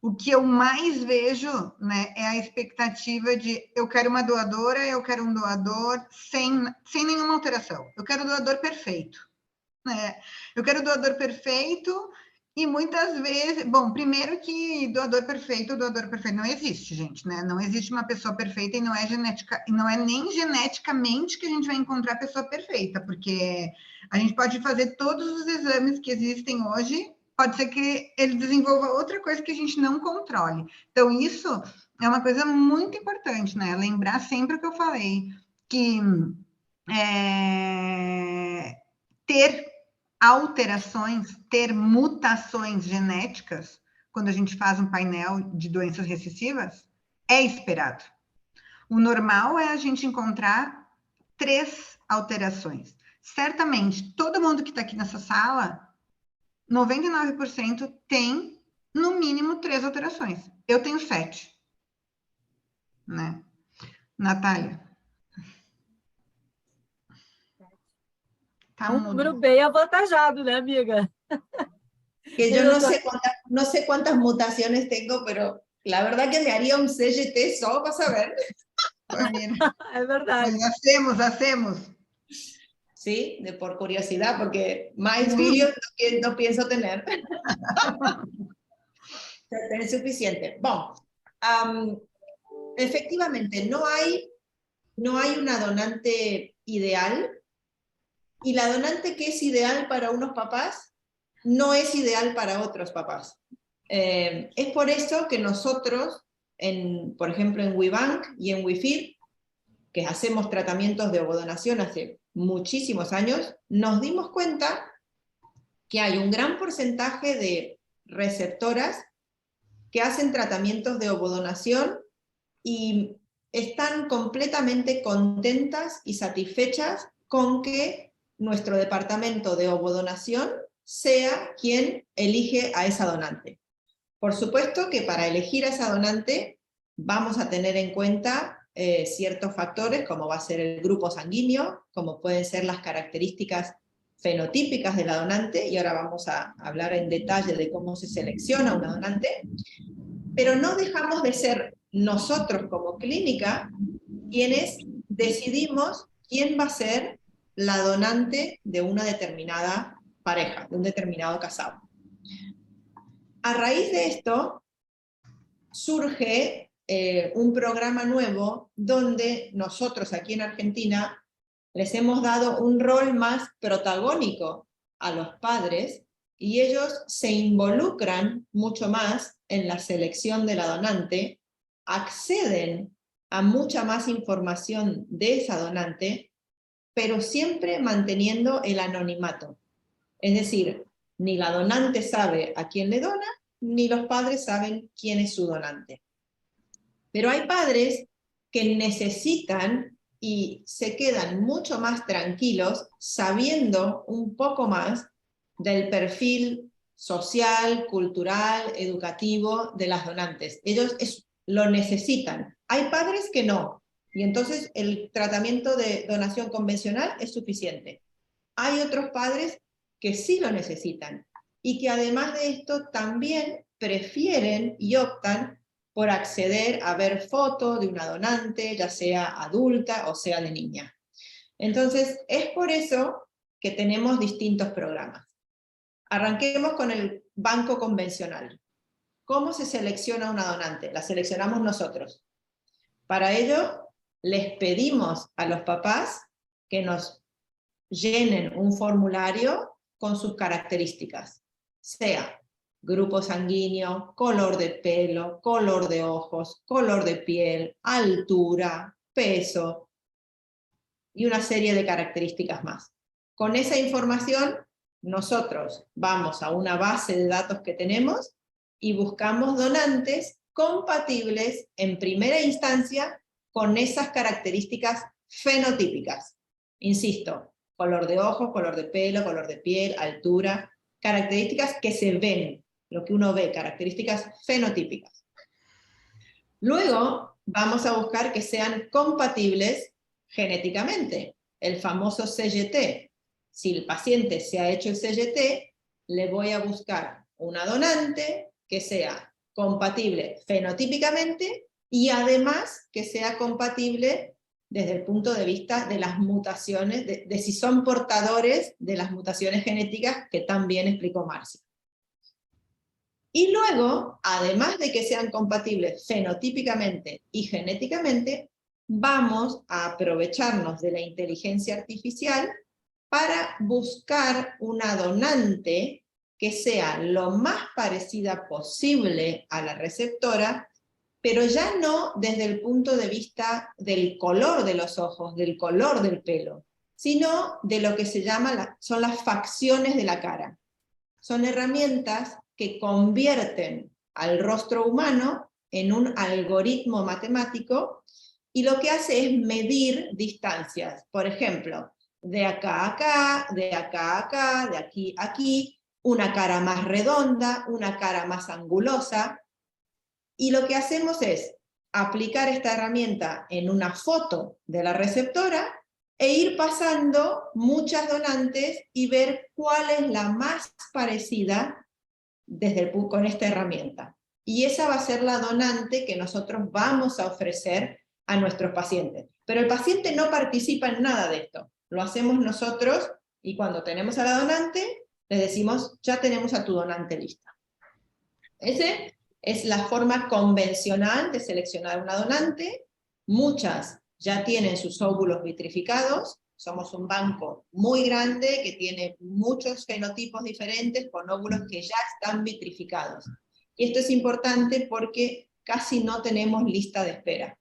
o que eu mais vejo, né, é a expectativa de eu quero uma doadora, eu quero um doador sem nenhuma alteração, eu quero o doador perfeito, né? Eu quero o doador perfeito. E muitas vezes, bom, primeiro que doador perfeito não existe, gente, né? Não existe uma pessoa perfeita e não é nem geneticamente que a gente vai encontrar a pessoa perfeita, porque a gente pode fazer todos os exames que existem hoje, pode ser que ele desenvolva outra coisa que a gente não controle. Então, isso é uma coisa muito importante, né? Lembrar sempre o que eu falei, que ter alterações, ter mutações genéticas, quando a gente faz um painel de doenças recessivas, é esperado. O normal é a gente encontrar 3 alterações. Certamente, todo mundo que está aqui nessa sala, 99% tem, no mínimo, 3 alterações. Eu tenho 7. Né? Natália? Um número bem avantajado, né, amiga? Que yo no sé cuántas mutaciones tengo, pero la verdad que me haría un CGT solo para saber. Es verdad. Hacemos. Sí, por curiosidad, porque más vídeos no pienso tener. tenés suficiente. Bueno, efectivamente, no hay una donante ideal, y la donante que es ideal para unos papás no es ideal para otros papás. Es por eso que nosotros, por ejemplo en WeBank y en WeFeed, que hacemos tratamientos de ovodonación hace muchísimos años, nos dimos cuenta que hay un gran porcentaje de receptoras que hacen tratamientos de ovodonación y están completamente contentas y satisfechas con que nuestro departamento de ovodonación sea quien elige a esa donante. Por supuesto que para elegir a esa donante vamos a tener en cuenta ciertos factores, como va a ser el grupo sanguíneo, como pueden ser las características fenotípicas de la donante, y ahora vamos a hablar en detalle de cómo se selecciona una donante, pero no dejamos de ser nosotros como clínica quienes decidimos quién va a ser la donante de una determinada pareja, de un determinado casado. A raíz de esto surge un programa nuevo donde nosotros aquí en Argentina les hemos dado un rol más protagónico a los padres, y ellos se involucran mucho más en la selección de la donante, acceden a mucha más información de esa donante, pero siempre manteniendo el anonimato. Es decir, ni la donante sabe a quién le dona, ni los padres saben quién es su donante. Pero hay padres que necesitan y se quedan mucho más tranquilos sabiendo un poco más del perfil social, cultural, educativo de las donantes. Ellos lo necesitan. Hay padres que no, y entonces el tratamiento de donación convencional es suficiente. Hay otros padres que sí lo necesitan, y que además de esto también prefieren y optan por acceder a ver fotos de una donante, ya sea adulta o sea de niña. Entonces, es por eso que tenemos distintos programas. Arranquemos con el banco convencional. ¿Cómo se selecciona una donante? La seleccionamos nosotros. Para ello, les pedimos a los papás que nos llenen un formulario con sus características, sea grupo sanguíneo, color de pelo, color de ojos, color de piel, altura, peso y una serie de características más. Con esa información, nosotros vamos a una base de datos que tenemos y buscamos donantes compatibles en primera instancia con esas características fenotípicas. Insisto, color de ojos, color de pelo, color de piel, altura, características que se ven, lo que uno ve, características fenotípicas. Luego vamos a buscar que sean compatibles genéticamente, el famoso CGT. Si el paciente se ha hecho el CGT, le voy a buscar una donante que sea compatible fenotípicamente y además que sea compatible desde el punto de vista de las mutaciones, de si son portadores de las mutaciones genéticas que también explicó Marcia. Y luego, además de que sean compatibles fenotípicamente y genéticamente, vamos a aprovecharnos de la inteligencia artificial para buscar una donante que sea lo más parecida posible a la receptora, pero ya no desde el punto de vista del color de los ojos, del color del pelo, sino de lo que se llama son las facciones de la cara. Son herramientas que convierten al rostro humano en un algoritmo matemático, y lo que hace es medir distancias. Por ejemplo, de acá a acá, de acá a acá, de aquí a aquí, una cara más redonda, una cara más angulosa. Y lo que hacemos es aplicar esta herramienta en una foto de la receptora e ir pasando muchas donantes y ver cuál es la más parecida con esta herramienta. Y esa va a ser la donante que nosotros vamos a ofrecer a nuestros pacientes. Pero el paciente no participa en nada de esto. Lo hacemos nosotros, y cuando tenemos a la donante, le decimos, ya tenemos a tu donante lista. Ese Es la forma convencional de seleccionar una donante. Muchas ya tienen sus óvulos vitrificados. Somos un banco muy grande que tiene muchos fenotipos diferentes con óvulos que ya están vitrificados. Y esto es importante porque casi no tenemos lista de espera.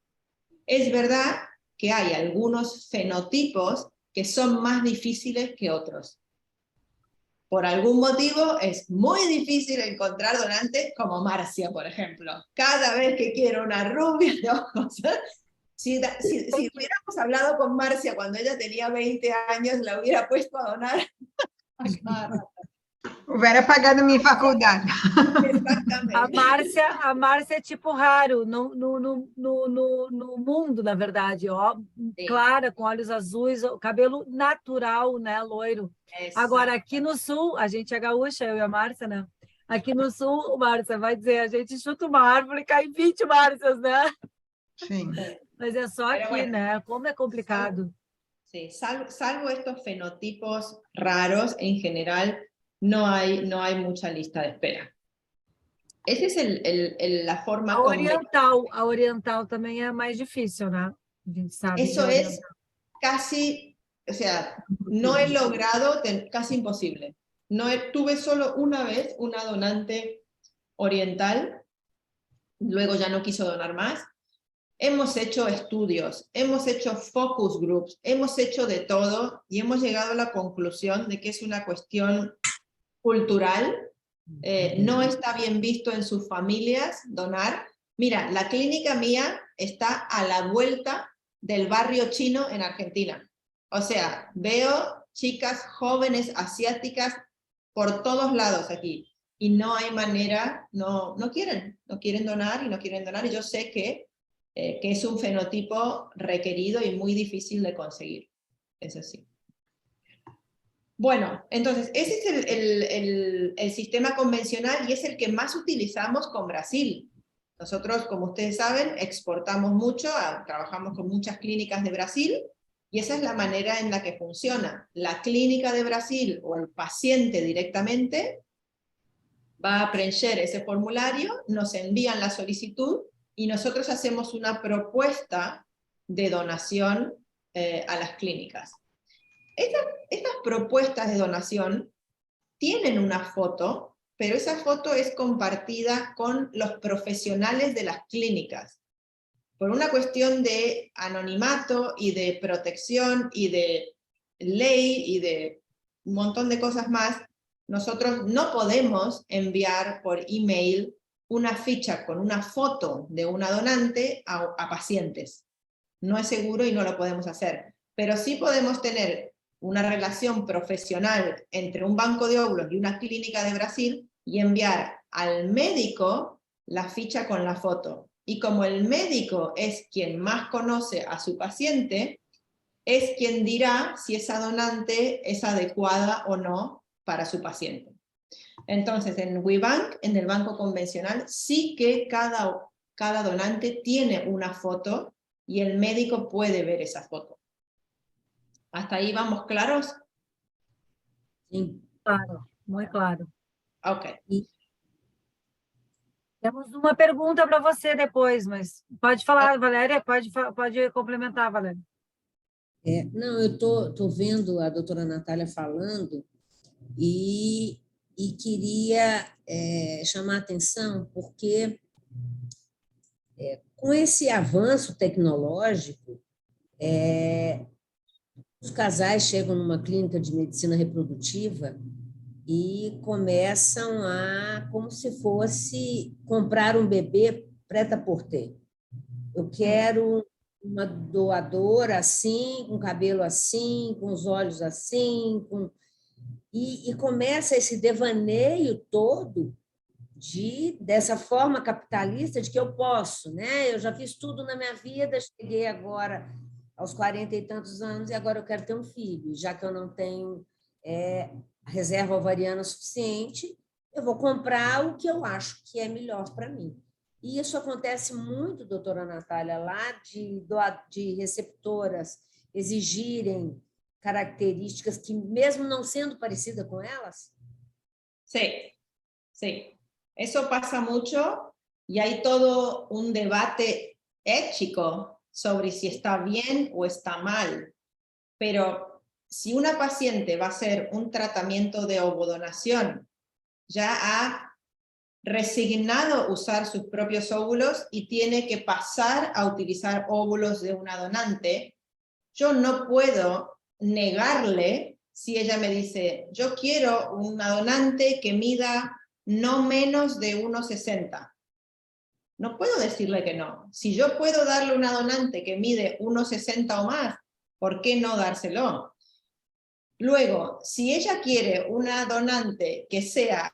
Es verdad que hay algunos fenotipos que son más difíciles que otros. Por algún motivo es muy difícil encontrar donantes como Marcia, por ejemplo. Cada vez que quiero una rubia de ojos, si hubiéramos hablado con Marcia cuando ella tenía 20 años, la hubiera puesto a donar. Hubiera pagado minha faculdade. Exatamente. A Márcia é tipo raro no mundo, na verdade. Ó, clara, com olhos azuis, o cabelo natural, né, loiro. Exato. Agora, aqui no Sul, a gente é gaúcha, eu e a Márcia, né? Aqui no Sul, Márcia vai dizer, a gente chuta uma árvore e cai 20 Márcias, né? Sim. Mas é só aqui, bueno, né? Como é complicado. Sí, salvo estos fenotipos raros, en general no hay mucha lista de espera. Esa es la forma A oriental também é mais difícil, né? A gente sabe. Eso es casi, o sea, no he logrado, casi imposible. Tuve solo una vez una donante oriental, luego ya no quiso donar más. Hemos hecho estudios, hemos hecho focus groups, hemos hecho de todo y hemos llegado a la conclusión de que es una cuestión cultural. No está bien visto en sus familias donar. Mira, la clínica mía está a la vuelta del barrio chino en Argentina. O sea, veo chicas jóvenes asiáticas por todos lados aquí. Y no hay manera, no quieren donar y no quieren donar. Y yo sé que es un fenotipo requerido y muy difícil de conseguir. Eso sí. Bueno, entonces ese es el sistema convencional y es el que más utilizamos con Brasil. Nosotros, como ustedes saben, exportamos mucho, trabajamos con muchas clínicas de Brasil y esa es la manera en la que funciona. La clínica de Brasil o el paciente directamente va a preencher ese formulario, nos envían la solicitud y nosotros hacemos una propuesta de donación a las clínicas. Estas propuestas de donación tienen una foto, pero esa foto es compartida con los profesionales de las clínicas. Por una cuestión de anonimato y de protección y de ley y de un montón de cosas más, nosotros no podemos enviar por email una ficha con una foto de una donante a pacientes. No es seguro y no lo podemos hacer. Pero sí podemos tener una relación profesional entre un banco de óvulos y una clínica de Brasil y enviar al médico la ficha con la foto. Y como el médico es quien más conoce a su paciente, es quien dirá si esa donante es adecuada o no para su paciente. Entonces, en WeBank, en el banco convencional, sí que cada donante tiene una foto y el médico puede ver esa foto. ¿Hasta ahí vamos claros? Sim. Claro, muito claro. Ok. Temos uma pergunta para você depois, mas pode falar, Valéria, pode complementar, Valéria. Não, eu tô vendo a doutora Natália falando e queria chamar a atenção porque com esse avanço tecnológico, os casais chegam numa clínica de medicina reprodutiva e começam a, como se fosse comprar um bebê prêt-à-porter. Eu quero uma doadora assim, com cabelo assim, com os olhos assim, e começa esse devaneio todo dessa forma capitalista de que eu posso, né? Eu já fiz tudo na minha vida, cheguei agora aos 40 e tantos anos e agora eu quero ter um filho. Já que eu não tenho reserva ovariana suficiente, eu vou comprar o que eu acho que é melhor para mim. E isso acontece muito, doutora Natália, lá de receptoras exigirem características que, mesmo não sendo parecida com elas? Sí, sí. Eso pasa mucho. y hay todo un debate ético sobre si está bien o está mal. Pero si una paciente va a hacer un tratamiento de ovodonación, ya ha resignado usar sus propios óvulos y tiene que pasar a utilizar óvulos de una donante, yo no puedo negarle si ella me dice, yo quiero una donante que mida no menos de 1,60. No puedo decirle que no. Si yo puedo darle una donante que mide 1,60 o más, ¿por qué no dárselo? Luego, si ella quiere una donante que sea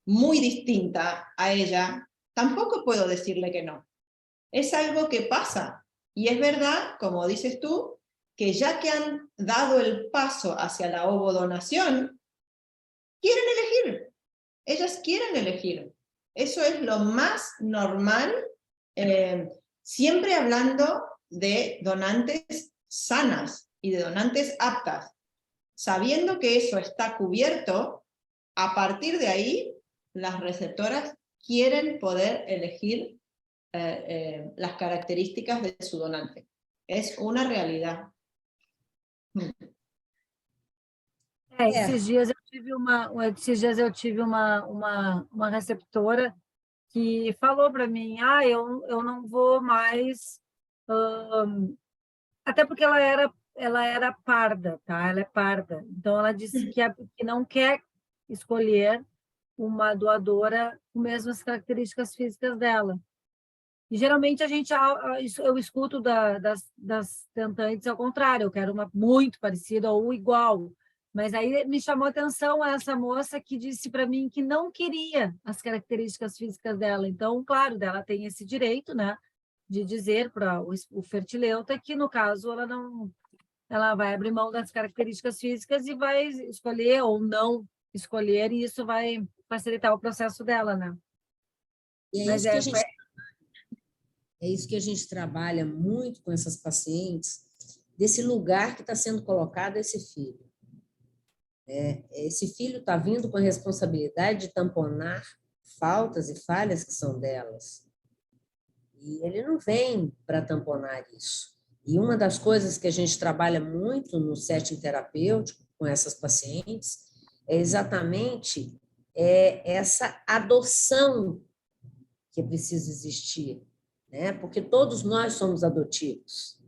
muy distinta a ella, tampoco puedo decirle que no. Es algo que pasa. Y es verdad, como dices tú, que ya que han dado el paso hacia la ovodonación, quieren elegir. Ellas quieren elegir. Eso es lo más normal, siempre hablando de donantes sanas y de donantes aptas. Sabiendo que eso está cubierto, a partir de ahí, las receptoras quieren poder elegir las características de su donante. Es una realidad. Esses dias eu tive uma receptora que falou para mim, eu não vou mais, até porque ela era parda, tá? Ela é parda. Então, ela disse que não quer escolher uma doadora com as mesmas características físicas dela. E, geralmente, eu escuto das tentantes ao contrário, eu quero uma muito parecida ou igual. Mas aí me chamou a atenção essa moça que disse para mim que não queria as características físicas dela. Então, claro, ela tem esse direito, né, de dizer para o fertileuta que, no caso, ela vai abrir mão das características físicas e vai escolher ou não escolher, e isso vai facilitar o processo dela, né? E é isso que a gente trabalha muito com essas pacientes, desse lugar que está sendo colocado esse filho. Esse filho está vindo com a responsabilidade de tamponar faltas e falhas que são delas. E ele não vem para tamponar isso. E uma das coisas que a gente trabalha muito no setting terapêutico com essas pacientes é exatamente essa adoção que precisa existir, né? Porque todos nós somos adotivos.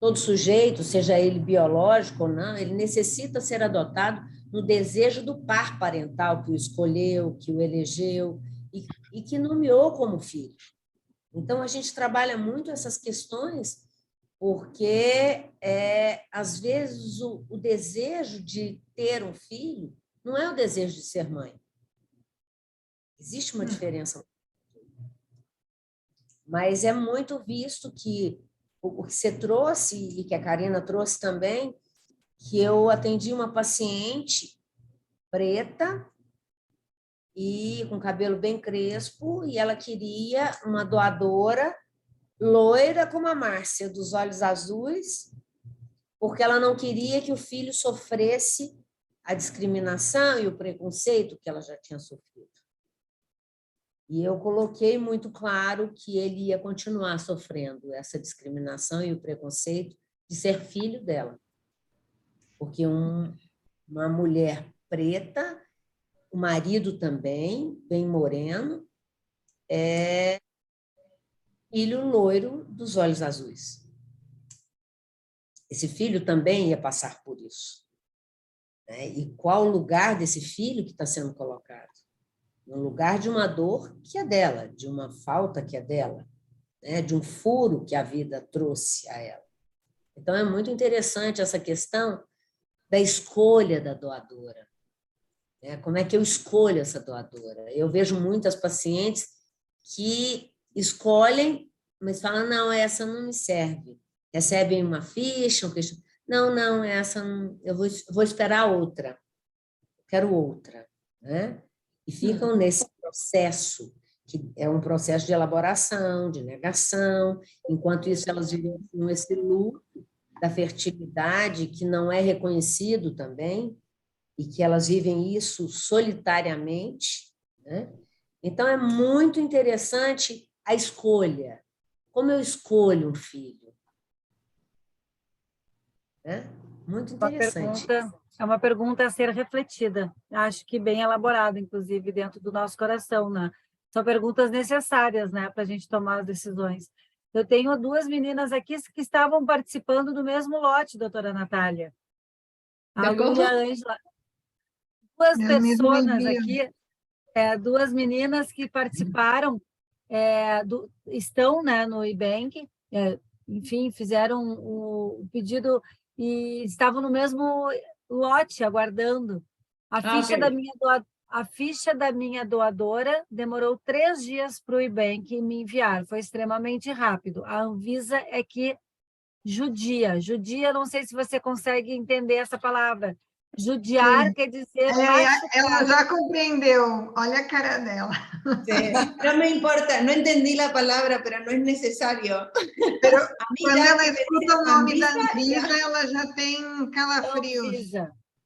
Todo sujeito, seja ele biológico ou não, ele necessita ser adotado no desejo do par parental que o escolheu, que o elegeu e que nomeou como filho. Então, a gente trabalha muito essas questões porque, às vezes, o desejo de ter um filho não é o desejo de ser mãe. Existe uma diferença. Mas é muito visto que o que você trouxe e que a Karina trouxe também, que eu atendi uma paciente preta e com cabelo bem crespo, e ela queria uma doadora loira como a Márcia, dos olhos azuis, porque ela não queria que o filho sofresse a discriminação e o preconceito que ela já tinha sofrido. E eu coloquei muito claro que ele ia continuar sofrendo essa discriminação e o preconceito de ser filho dela. Porque uma mulher preta, o marido também, bem moreno, é filho loiro dos olhos azuis. Esse filho também ia passar por isso. E qual o lugar desse filho que está sendo colocado? No lugar de uma dor que é dela, de uma falta que é dela, né? De um furo que a vida trouxe a ela. Então, é muito interessante essa questão da escolha da doadora. Né? Como é que eu escolho essa doadora? Eu vejo muitas pacientes que escolhem, mas falam, não, essa não me serve. Recebem uma ficha, não, essa não, eu vou esperar outra. Eu quero outra, né? E ficam nesse processo, que é um processo de elaboração, de negação, enquanto isso elas vivenciam esse luto da fertilidade, que não é reconhecido também, e que elas vivem isso solitariamente, né? Então, é muito interessante a escolha. Como eu escolho um filho? Né? Muito interessante. É uma pergunta a ser refletida. Acho que bem elaborada, inclusive, dentro do nosso coração, né? São perguntas necessárias, né, para a gente tomar as decisões. Eu tenho 2 meninas aqui que estavam participando do mesmo lote, doutora Natália. A Lu e a Ângela. 2 pessoas aqui, 2 meninas que participaram, estão, né, no Ibank, enfim, fizeram o pedido e estavam no mesmo lote, aguardando. A ficha da minha doadora demorou 3 dias para o Ibank me enviar, foi extremamente rápido. A Anvisa é que judia, não sei se você consegue entender essa palavra. Judiar Sim. quer dizer Ela já compreendeu, olha a cara dela. Sí. No me importa, no entendí la palabra, pero no es necesario. Pero quando ela escuta o nome da Anvisa, ela já tem calafrios.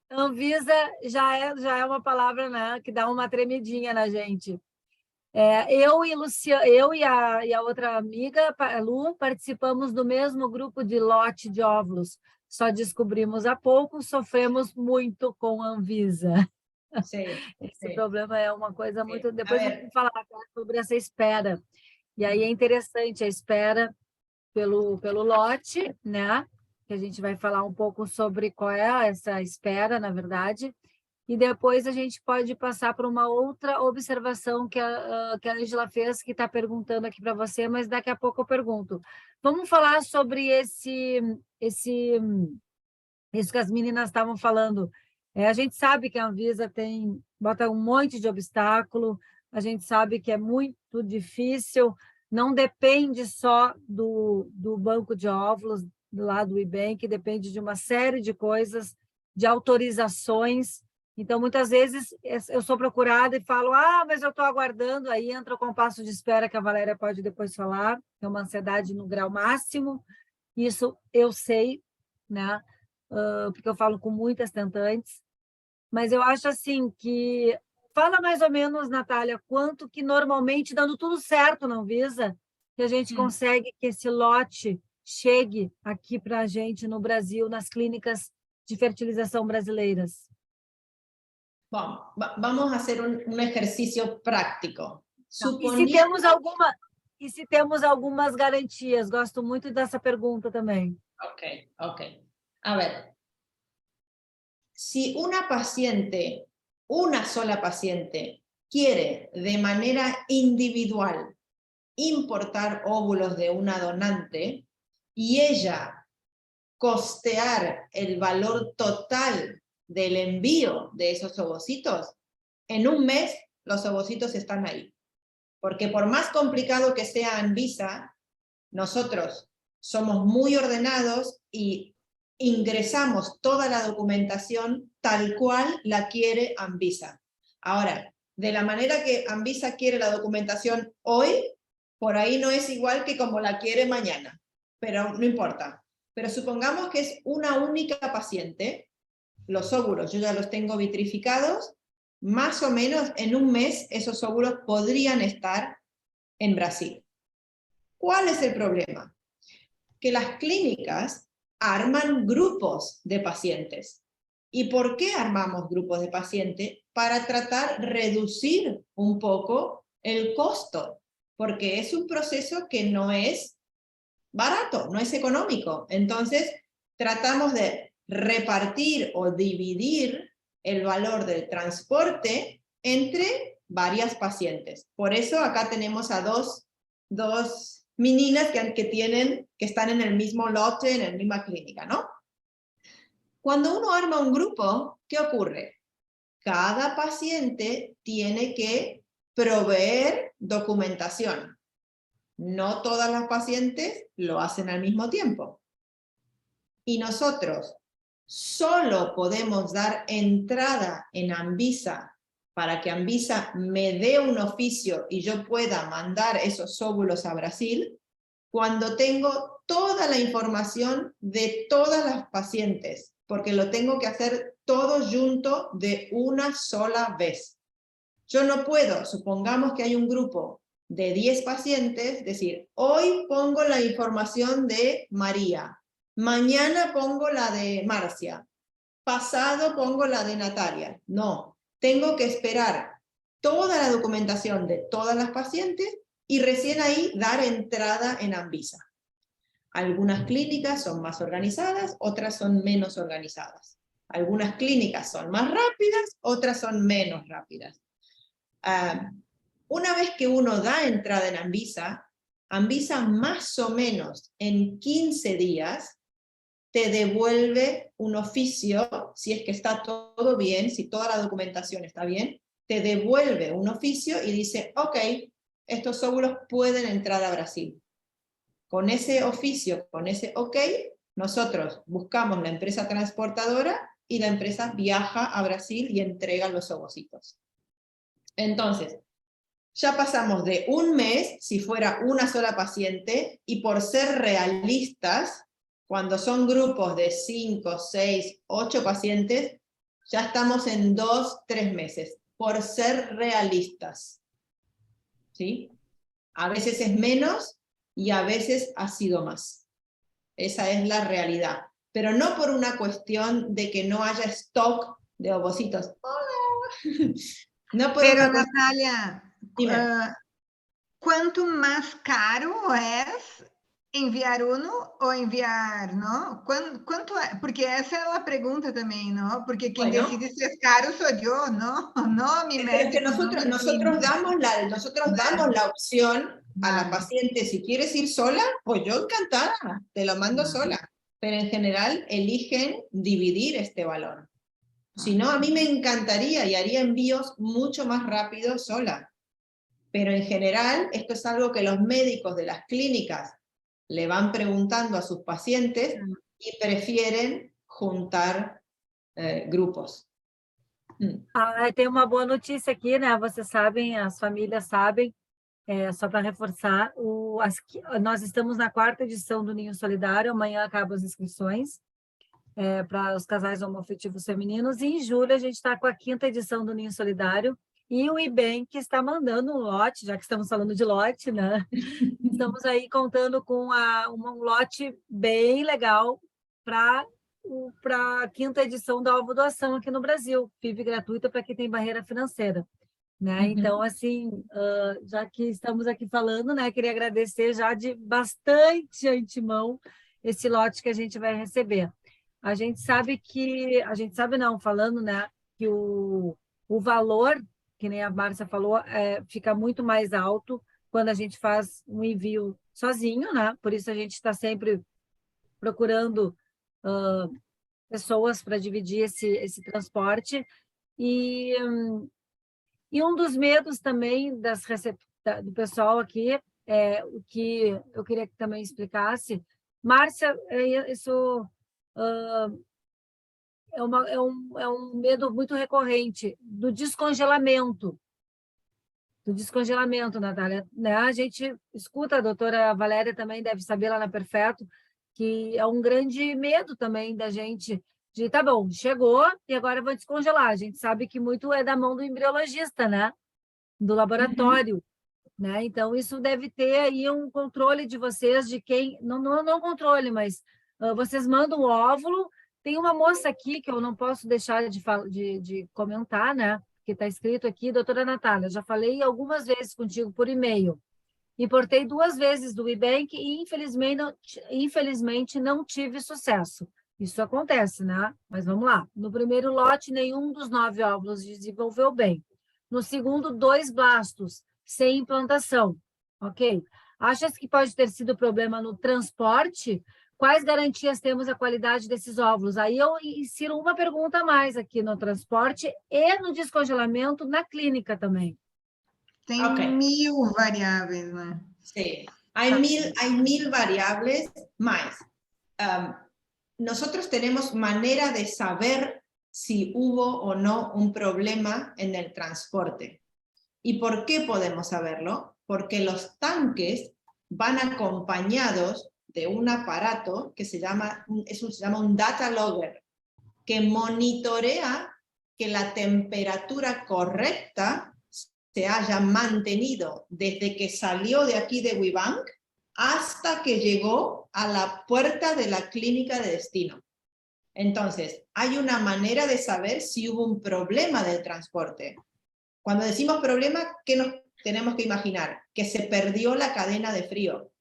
Anvisa já é uma palavra, né, que dá uma tremidinha na gente. Eu e a outra amiga, a Lu, participamos do mesmo grupo de lote de óvulos. Só descobrimos há pouco, sofremos muito com a Anvisa. Sí, Esse sí. problema é uma coisa muito... Sí. Depois vamos falar sobre essa espera. E aí é interessante a espera pelo lote, né? Que a gente vai falar um pouco sobre qual é essa espera, na verdade. E depois a gente pode passar para uma outra observação que a Ângela fez, que está perguntando aqui para você, mas daqui a pouco eu pergunto. Vamos falar sobre isso que as meninas estavam falando. A gente sabe que a Anvisa bota um monte de obstáculo, a gente sabe que é muito difícil, não depende só do banco de óvulos, lá do Ibank, depende de uma série de coisas, de autorizações. Então, muitas vezes, eu sou procurada e falo, mas eu estou aguardando, aí entra o compasso de espera, que a Valéria pode depois falar, é uma ansiedade no grau máximo, isso eu sei, né? Porque eu falo com muitas tentantes, mas eu acho assim que... Fala mais ou menos, Natália, quanto que normalmente, dando tudo certo na Anvisa, que a gente consegue que esse lote chegue aqui para a gente no Brasil, nas clínicas de fertilização brasileiras. Bom, vamos a hacer un ejercicio práctico. E se temos algumas garantias? Gosto muito dessa pergunta também. Ok. A ver, si una sola paciente, quiere de manera individual importar óvulos de una donante y ella costear el valor total del envío de esos ovocitos, en un mes los ovocitos están ahí. Porque por más complicado que sea Anvisa, nosotros somos muy ordenados y ingresamos toda la documentación tal cual la quiere Anvisa. Ahora, de la manera que Anvisa quiere la documentación hoy, por ahí no es igual que como la quiere mañana, pero no importa. Pero supongamos que es una única paciente, los óvulos yo ya los tengo vitrificados, más o menos en un mes esos óvulos podrían estar en Brasil. ¿Cuál es el problema? Que las clínicas arman grupos de pacientes. ¿Y por qué armamos grupos de pacientes? Para tratar de reducir un poco el costo, porque es un proceso que no es barato, no es económico. Entonces, tratamos de repartir o dividir el valor del transporte entre varias pacientes. Por eso acá tenemos a dos meninas que están en el mismo lote, en la misma clínica, ¿no? Cuando uno arma un grupo, ¿qué ocurre? Cada paciente tiene que proveer documentación. No todas las pacientes lo hacen al mismo tiempo. Y nosotros solo podemos dar entrada en Anvisa para que Anvisa me dé un oficio y yo pueda mandar esos óvulos a Brasil cuando tengo toda la información de todas las pacientes, porque lo tengo que hacer todo junto de una sola vez. Yo no puedo, supongamos que hay un grupo de 10 pacientes, decir, hoy pongo la información de María, mañana pongo la de Marcia, pasado pongo la de Natalia. No, tengo que esperar toda la documentación de todas las pacientes y recién ahí dar entrada en Anvisa. Algunas clínicas son más organizadas, otras son menos organizadas. Algunas clínicas son más rápidas, otras son menos rápidas. Una vez que uno da entrada en Anvisa, Anvisa más o menos en 15 días te devuelve un oficio, si es que está todo bien, si toda la documentación está bien, te devuelve un oficio y dice, ok, estos óvulos pueden entrar a Brasil. Con ese oficio, con ese ok, nosotros buscamos la empresa transportadora y la empresa viaja a Brasil y entrega los ovocitos. Entonces, ya pasamos de un mes, si fuera una sola paciente, y por ser realistas, cuando son grupos de 5, 6, 8 pacientes, ya estamos en 2, 3 meses, por ser realistas. ¿Sí? A veces es menos y a veces ha sido más. Esa es la realidad. Pero no por una cuestión de que no haya stock de ovocitos. No por Pero, una Natália, quanto mais caro é enviar ou enviar, não? Quanto é? Porque essa é a pergunta também, não? Porque quem decide se é caro sou eu, não? Não mi médico. Es que nosotros damos la opción a la paciente, si quieres ir sola, pues yo encantada, te lo mando sola. Pero en general eligen dividir este valor. Si no, a mí me encantaría y haría envíos mucho más rápido sola. Pero en general, esto es algo que los médicos de las clínicas le van preguntando a sus pacientes y prefieren juntar grupos. Tem uma boa notícia aqui, né? Vocês sabem, as famílias sabem, só para reforçar, nós estamos na 4ª edição do Ninho Solidário, amanhã acabam as inscrições para os casais homoafetivos femininos, e em julho a gente está com a 5ª edição do Ninho Solidário, e o IBEM está mandando um lote, já que estamos falando de lote, né? Estamos aí contando com um lote bem legal para a 5ª edição da ovodoação aqui no Brasil, FIV gratuita para quem tem barreira financeira. Né? Então, assim, já que estamos aqui falando, né, queria agradecer já de bastante antemão esse lote que a gente vai receber. A gente sabe falando, né, que o valor, que nem a Márcia falou, fica muito mais alto quando a gente faz um envio sozinho, né? Por isso a gente está sempre procurando pessoas para dividir esse transporte. E um dos medos também do pessoal aqui, o que eu queria que também explicasse, Márcia, isso é um medo muito recorrente do descongelamento. Natália. Né? A gente escuta, a doutora Valéria também deve saber lá na Perfeto, que é um grande medo também da gente, de, tá bom, chegou e agora eu vou descongelar. A gente sabe que muito é da mão do embriologista, né? Do laboratório. Né? Então, isso deve ter aí um controle de vocês, de quem... Não controle, mas vocês mandam o óvulo. Tem uma moça aqui que eu não posso deixar de comentar, né? Que está escrito aqui, doutora Natália, já falei algumas vezes contigo por e-mail. Importei 2 vezes do Ebank e, infelizmente, não tive sucesso. Isso acontece, né? Mas vamos lá. No primeiro lote, nenhum dos 9 óvulos desenvolveu bem. No segundo, 2 blastos, sem implantação. Ok? Achas que pode ter sido problema no transporte? Quais garantias temos a qualidade desses óvulos? Aí eu insiro uma pergunta a mais aqui no transporte e no descongelamento na clínica também. Tem 1000 variáveis, né? Sí, hay mil variables más. Nosotros tenemos manera de saber si hubo o no un problema en el transporte. ¿Y por qué podemos saberlo? Porque los tanques van acompañados de un aparato que se llama un data logger, que monitorea que la temperatura correcta se haya mantenido desde que salió de aquí de WeBank hasta que llegó a la puerta de la clínica de destino. Entonces, hay una manera de saber si hubo un problema del transporte. Cuando decimos problema, ¿qué nos tenemos que imaginar? Que se perdió la cadena de frío.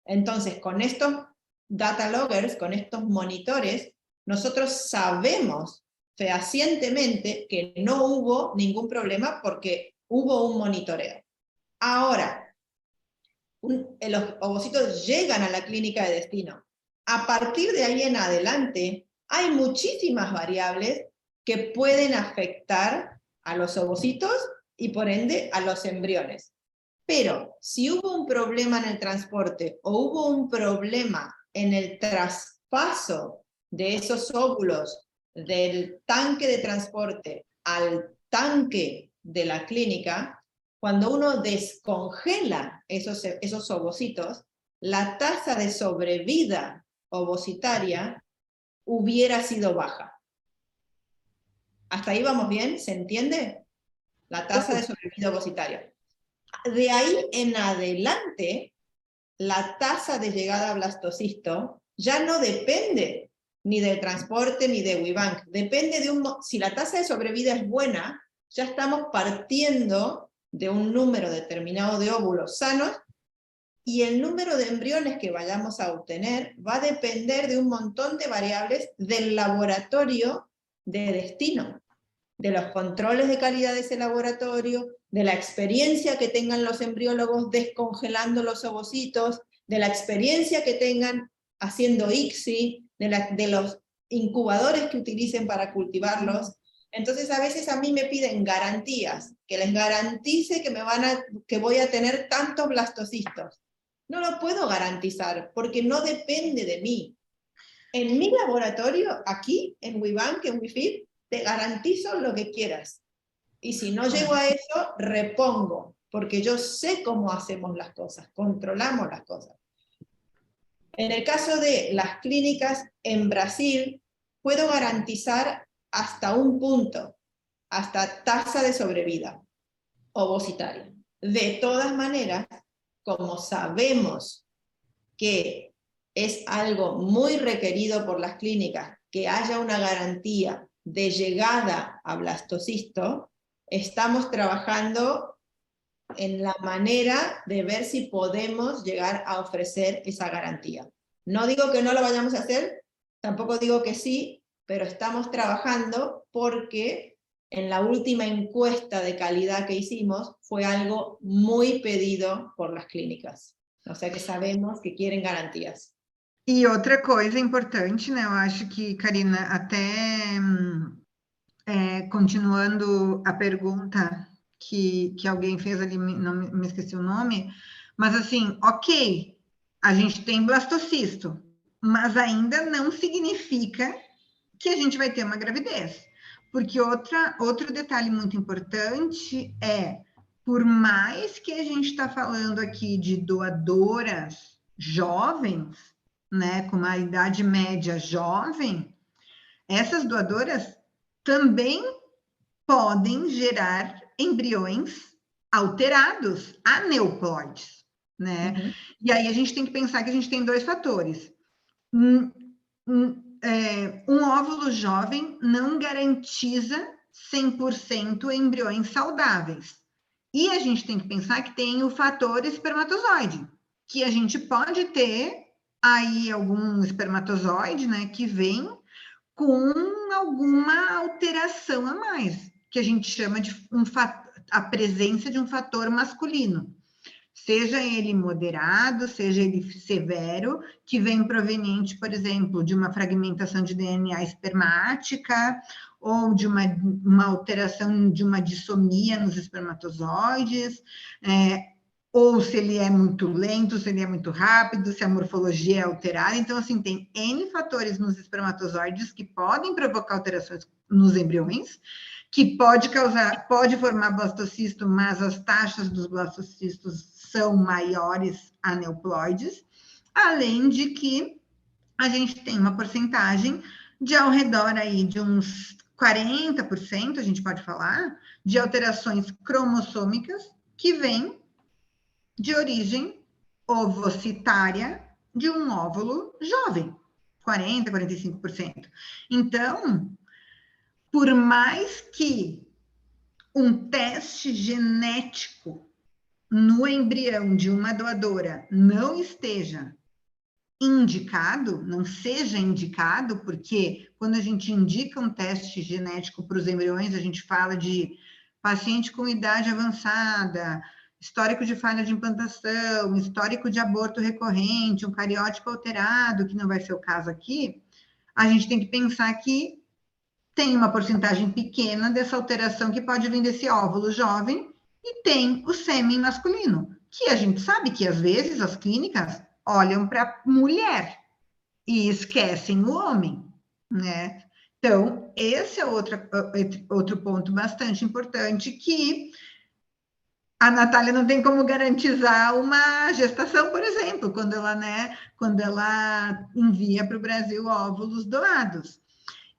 Entonces, con estos data loggers, con estos monitores, nosotros sabemos fehacientemente que no hubo ningún problema porque hubo un monitoreo. Ahora, los ovocitos llegan a la clínica de destino. A partir de ahí en adelante, hay muchísimas variables que pueden afectar a los ovocitos y por ende a los embriones. Pero si hubo un problema en el transporte o hubo un problema en el traspaso de esos óvulos del tanque de transporte al tanque de la clínica, cuando uno descongela esos ovocitos, la tasa de sobrevida ovocitaria hubiera sido baja. ¿Hasta ahí vamos bien? ¿Se entiende? La tasa de sobrevida ovocitaria. De ahí en adelante, la tasa de llegada a blastocisto ya no depende ni del transporte ni de WeBank. Depende de si la tasa de sobrevida es buena, ya estamos partiendo de un número determinado de óvulos sanos y el número de embriones que vayamos a obtener va a depender de un montón de variables del laboratorio de destino, de los controles de calidad de ese laboratorio, de la experiencia que tengan los embriólogos descongelando los ovocitos, de la experiencia que tengan haciendo ICSI, de los incubadores que utilicen para cultivarlos. Entonces a veces a mí me piden garantías, que les garantice que voy a tener tantos blastocistos. No lo puedo garantizar porque no depende de mí. En mi laboratorio, aquí, en WeBank, en WeFeed, te garantizo lo que quieras. Y si no llego a eso, repongo, porque yo sé cómo hacemos las cosas, controlamos las cosas. En el caso de las clínicas en Brasil, puedo garantizar hasta un punto, hasta tasa de sobrevida ovocitaria. De todas maneras, como sabemos que es algo muy requerido por las clínicas, que haya una garantía de llegada a blastocisto, estamos trabajando en la manera de ver si podemos llegar a ofrecer esa garantía. No digo que no lo vayamos a hacer, tampoco digo que sí, pero estamos trabajando porque en la última encuesta de calidad que hicimos fue algo muy pedido por las clínicas. O sea que sabemos que quieren garantías. E outra coisa importante, né? Eu acho que, Karina, até continuando a pergunta que alguém fez ali, não me esqueci o nome, mas assim, ok, a gente tem blastocisto, mas ainda não significa que a gente vai ter uma gravidez. Porque outro detalhe muito importante é, por mais que a gente está falando aqui de doadoras jovens, né, com uma idade média jovem, essas doadoras também podem gerar embriões alterados, aneuploides, né? Uhum. E aí a gente tem que pensar que a gente tem dois fatores. Um óvulo jovem não garantiza 100% embriões saudáveis. E a gente tem que pensar que tem o fator espermatozoide, que a gente pode ter aí algum espermatozoide, né, que vem com alguma alteração a mais, que a gente chama de a presença de um fator masculino. Seja ele moderado, seja ele severo, que vem proveniente, por exemplo, de uma fragmentação de DNA espermática, ou de uma alteração de uma dissomia nos espermatozoides, ou se ele é muito lento, se ele é muito rápido, se a morfologia é alterada. Então, assim, tem N fatores nos espermatozoides que podem provocar alterações nos embriões, que pode formar blastocisto, mas as taxas dos blastocistos são maiores aneuploides, além de que a gente tem uma porcentagem de ao redor aí de uns 40%, a gente pode falar, de alterações cromossômicas que vêm de origem ovocitária de um óvulo jovem. 40%, 45%. Então, por mais que um teste genético no embrião de uma doadora não esteja indicado, não seja indicado, porque quando a gente indica um teste genético para os embriões, a gente fala de paciente com idade avançada, histórico de falha de implantação, histórico de aborto recorrente, um cariótipo alterado, que não vai ser o caso aqui, a gente tem que pensar que tem uma porcentagem pequena dessa alteração que pode vir desse óvulo jovem e tem o sêmen masculino, que a gente sabe que, às vezes, as clínicas olham para a mulher e esquecem o homem, né? Então, esse é outro ponto bastante importante que a Natália não tem como garantizar uma gestação, por exemplo, quando ela envia para o Brasil óvulos doados.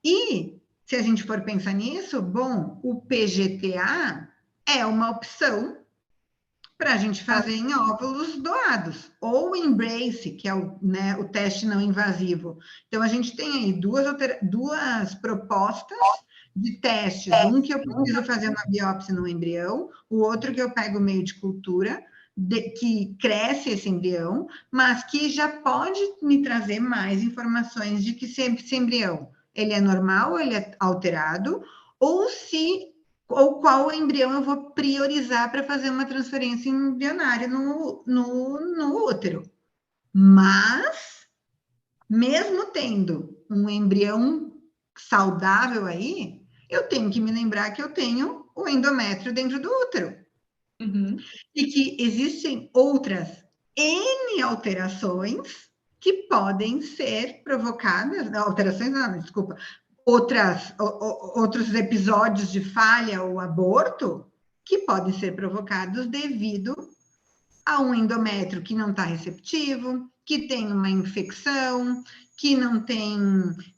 E, se a gente for pensar nisso, bom, o PGTA é uma opção para a gente fazer em óvulos doados, ou o Embrace, que é o teste não invasivo. Então, a gente tem aí duas propostas de testes, um que eu preciso fazer uma biópsia no embrião, o outro que eu pego o meio de cultura, que cresce esse embrião, mas que já pode me trazer mais informações de que esse embrião, ele é normal, ele é alterado, ou qual embrião eu vou priorizar para fazer uma transferência embrionária no útero. Mas, mesmo tendo um embrião saudável aí, eu tenho que me lembrar que eu tenho o endométrio dentro do útero. Uhum. E que existem outras N alterações que podem ser provocadas, alterações não, desculpa, outros episódios de falha ou aborto que podem ser provocados devido a um endométrio que não está receptivo, que tem uma infecção, que não tem,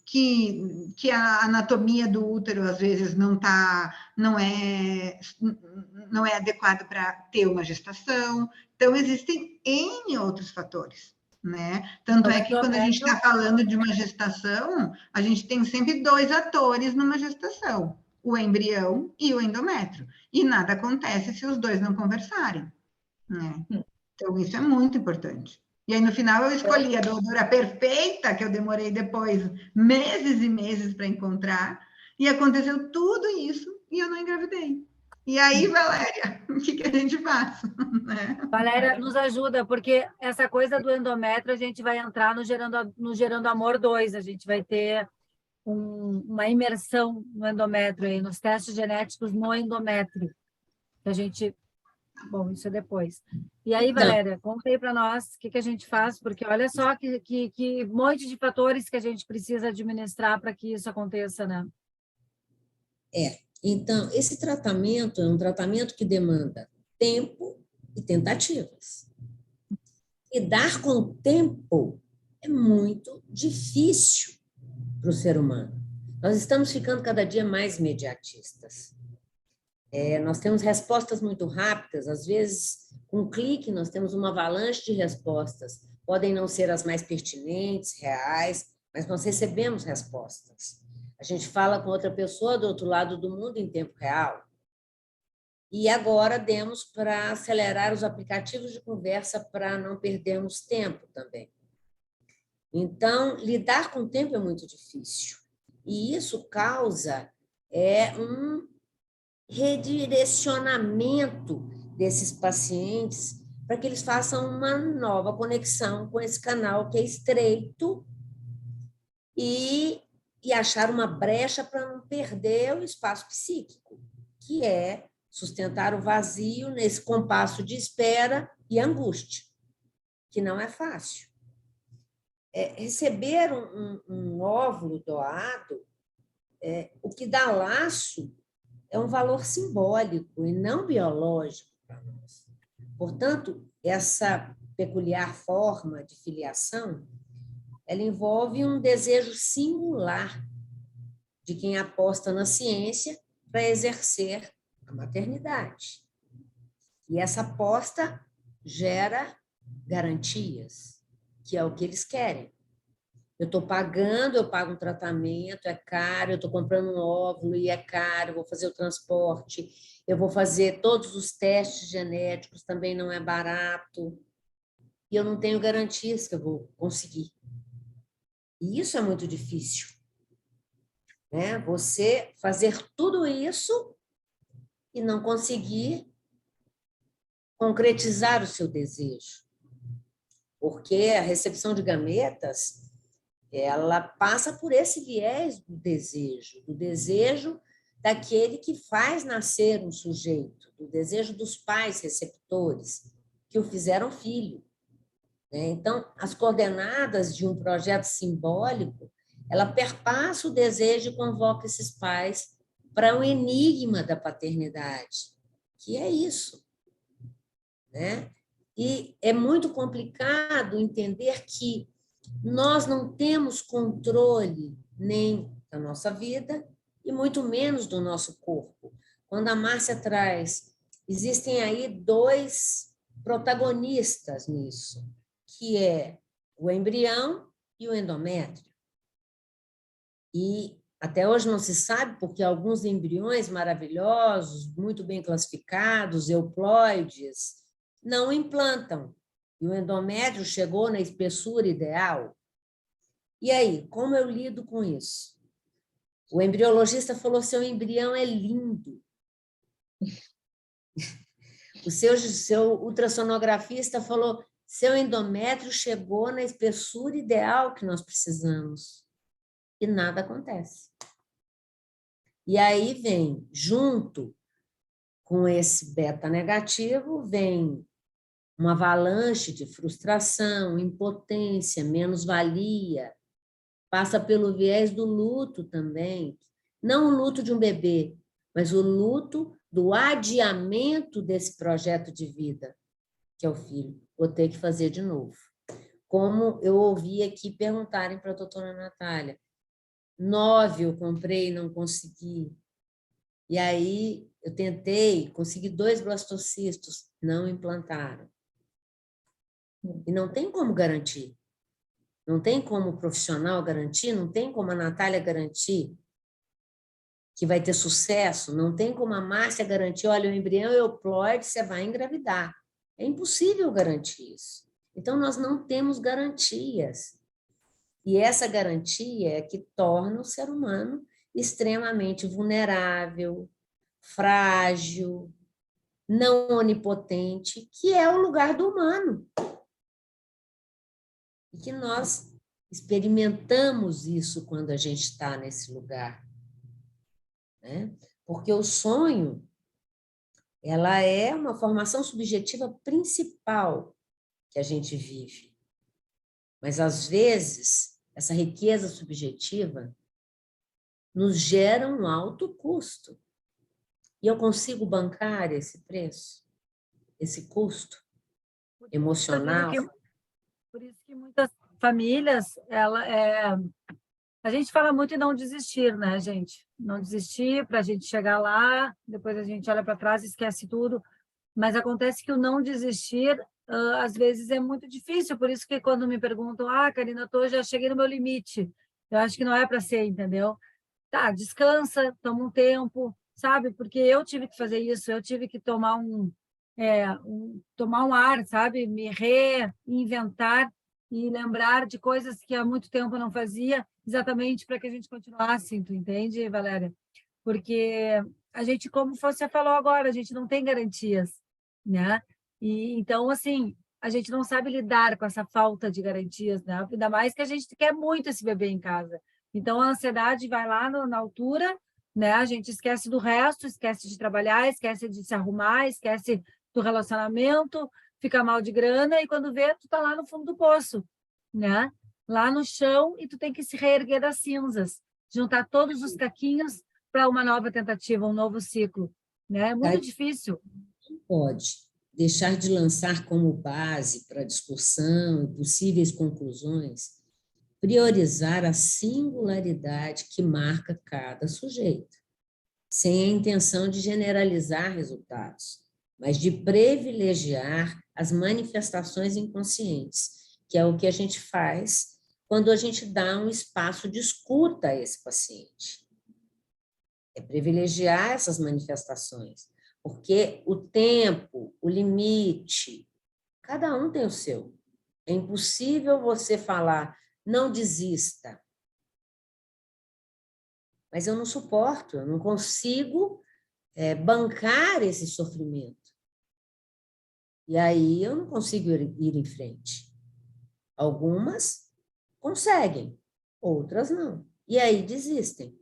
que a anatomia do útero às vezes não é adequada para ter uma gestação. Então, existem N outros fatores, né? Tanto é que quando a gente está falando de uma gestação, a gente tem sempre 2 atores numa gestação, o embrião e o endométrio. E nada acontece se os 2 não conversarem, né? Então, isso é muito importante. E aí, no final, eu escolhi a doadora perfeita, que eu demorei depois meses e meses para encontrar, e aconteceu tudo isso, e eu não engravidei. E aí, Valéria, o que a gente faz? Valéria, nos ajuda, porque essa coisa do endométrio, a gente vai entrar no Gerando Amor 2, a gente vai ter uma imersão no endométrio, aí, nos testes genéticos no endométrio, que a gente... Bom, isso é depois. E aí, Valéria, conta aí para nós o que a gente faz, porque olha só que monte de fatores que a gente precisa administrar para que isso aconteça, né? Então, esse tratamento é um tratamento que demanda tempo e tentativas. Lidar com o tempo é muito difícil para o ser humano. Nós estamos ficando cada dia mais imediatistas. Nós temos respostas muito rápidas, às vezes, com um clique, nós temos uma avalanche de respostas. Podem não ser as mais pertinentes, reais, mas nós recebemos respostas. A gente fala com outra pessoa do outro lado do mundo em tempo real. E agora demos para acelerar os aplicativos de conversa para não perdermos tempo também. Então, lidar com o tempo é muito difícil. E isso causa um redirecionamento desses pacientes para que eles façam uma nova conexão com esse canal que é estreito e achar uma brecha para não perder o espaço psíquico, que é sustentar o vazio nesse compasso de espera e angústia, que não é fácil. Receber um óvulo doado, o que dá laço é um valor simbólico e não biológico para nós. Portanto, essa peculiar forma de filiação, ela envolve um desejo singular de quem aposta na ciência para exercer a maternidade. E essa aposta gera garantias, que é o que eles querem. Eu estou pagando, eu pago um tratamento, é caro, eu estou comprando um óvulo e é caro, eu vou fazer o transporte, eu vou fazer todos os testes genéticos, também não é barato, e eu não tenho garantias que eu vou conseguir. E isso é muito difícil, né? Você fazer tudo isso e não conseguir concretizar o seu desejo. Porque a recepção de gametas, ela passa por esse viés do desejo daquele que faz nascer um sujeito, do desejo dos pais receptores, que o fizeram filho. Então, as coordenadas de um projeto simbólico, ela perpassa o desejo e convoca esses pais para o enigma da paternidade, que é isso, né? E é muito complicado entender que nós não temos controle nem da nossa vida e muito menos do nosso corpo. Quando a Márcia traz, existem aí 2 protagonistas nisso, que é o embrião e o endométrio. E até hoje não se sabe, porque alguns embriões maravilhosos, muito bem classificados, euploides, não implantam. E o endométrio chegou na espessura ideal. E aí, como eu lido com isso? O embriologista falou: seu embrião é lindo. O seu ultrassonografista falou: seu endométrio chegou na espessura ideal que nós precisamos. E nada acontece. E aí vem, junto com esse beta negativo, vem uma avalanche de frustração, impotência, menos-valia, passa pelo viés do luto também. Não o luto de um bebê, mas o luto do adiamento desse projeto de vida, que é o filho. Vou ter que fazer de novo. Como eu ouvi aqui perguntarem para a doutora Natália, 9 eu comprei e não consegui. E aí eu tentei, consegui 2 blastocistos, não implantaram. E não tem como garantir. Não tem como o profissional garantir, não tem como a Natália garantir que vai ter sucesso, não tem como a Márcia garantir, olha, o embrião é euploide, você vai engravidar. É impossível garantir isso. Então, nós não temos garantias. E essa garantia é que torna o ser humano extremamente vulnerável, frágil, não onipotente, que é o lugar do humano. E que nós experimentamos isso quando a gente está nesse lugar. Né? Porque o sonho, ela é uma formação subjetiva principal que a gente vive. Mas, às vezes, essa riqueza subjetiva nos gera um alto custo. E eu consigo bancar esse preço, esse custo emocional. Por isso que muitas famílias, a gente fala muito em não desistir, né, gente? Não desistir para a gente chegar lá, depois a gente olha para trás e esquece tudo. Mas acontece que o não desistir, às vezes, é muito difícil. Por isso que quando me perguntam, Karina, já cheguei no meu limite. Eu acho que não é para ser, entendeu? Tá, descansa, toma um tempo, sabe? Porque eu tive que fazer isso, eu tive que tomar tomar um ar, sabe? Me reinventar e lembrar de coisas que há muito tempo eu não fazia, exatamente para que a gente continuasse, tu entende, Valéria? Porque a gente, como você falou agora, a gente não tem garantias, né? E então, assim, a gente não sabe lidar com essa falta de garantias, né? Ainda mais que a gente quer muito esse bebê em casa. Então, a ansiedade vai lá na altura, né? A gente esquece do resto, esquece de trabalhar, esquece de se arrumar, esquece do relacionamento, fica mal de grana e quando vê, tu tá lá no fundo do poço, né? Lá no chão e tu tem que se reerguer das cinzas, juntar todos os caquinhos para uma nova tentativa, um novo ciclo, né? É muito difícil. Pode deixar de lançar como base para discussão e possíveis conclusões priorizar a singularidade que marca cada sujeito, sem a intenção de generalizar resultados, mas de privilegiar as manifestações inconscientes, que é o que a gente faz quando a gente dá um espaço de escuta a esse paciente. É privilegiar essas manifestações, porque o tempo, o limite, cada um tem o seu. É impossível você falar, não desista. Mas eu não suporto, eu não consigo bancar esse sofrimento. E aí eu não consigo ir em frente. Algumas conseguem, outras não. E aí desistem.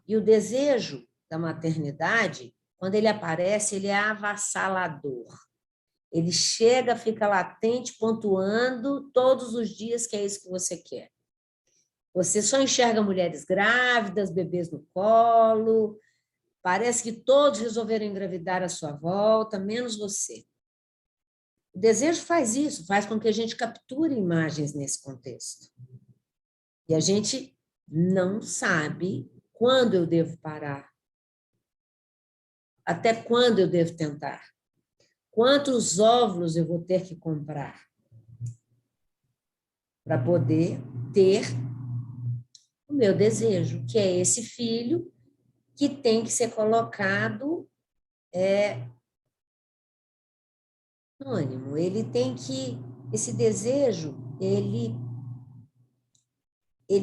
E o desejo da maternidade, quando ele aparece, ele é avassalador. Ele chega, fica latente, pontuando todos os dias que é isso que você quer. Você só enxerga mulheres grávidas, bebês no colo, parece que todos resolveram engravidar à sua volta, menos você. O desejo faz isso, faz com que a gente capture imagens nesse contexto. E a gente não sabe quando eu devo parar, até quando eu devo tentar, quantos óvulos eu vou ter que comprar para poder ter o meu desejo, que é esse filho que tem que ser colocado anônimo. Ele tem que, esse desejo, ele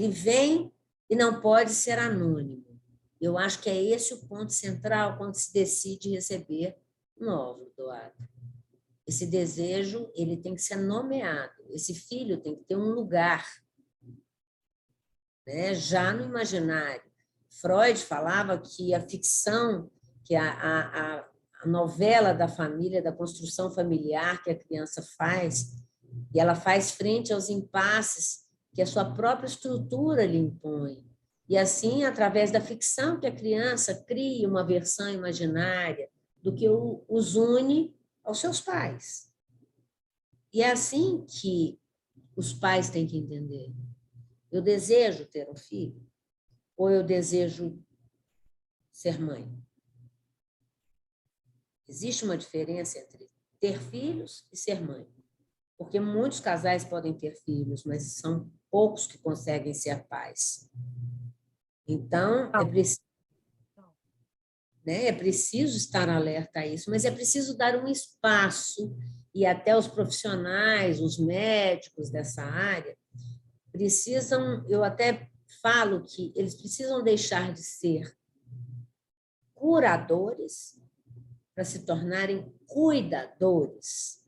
vem e não pode ser anônimo. Eu acho que é esse o ponto central quando se decide receber um óvulo doado. Esse desejo, ele tem que ser nomeado. Esse filho tem que ter um lugar, né? Já no imaginário. Freud falava que a ficção, que a novela da família, da construção familiar que a criança faz, e ela faz frente aos impasses que a sua própria estrutura lhe impõe. E assim, através da ficção que a criança cria uma versão imaginária do que os une aos seus pais. E é assim que os pais têm que entender. Eu desejo ter um filho ou eu desejo ser mãe? Existe uma diferença entre ter filhos e ser mãe. Porque muitos casais podem ter filhos, mas são poucos que conseguem ser pais. Então, é preciso estar alerta a isso, mas é preciso dar um espaço, e até os profissionais, os médicos dessa área, precisam, eu até falo que eles precisam deixar de ser curadores para se tornarem cuidadores.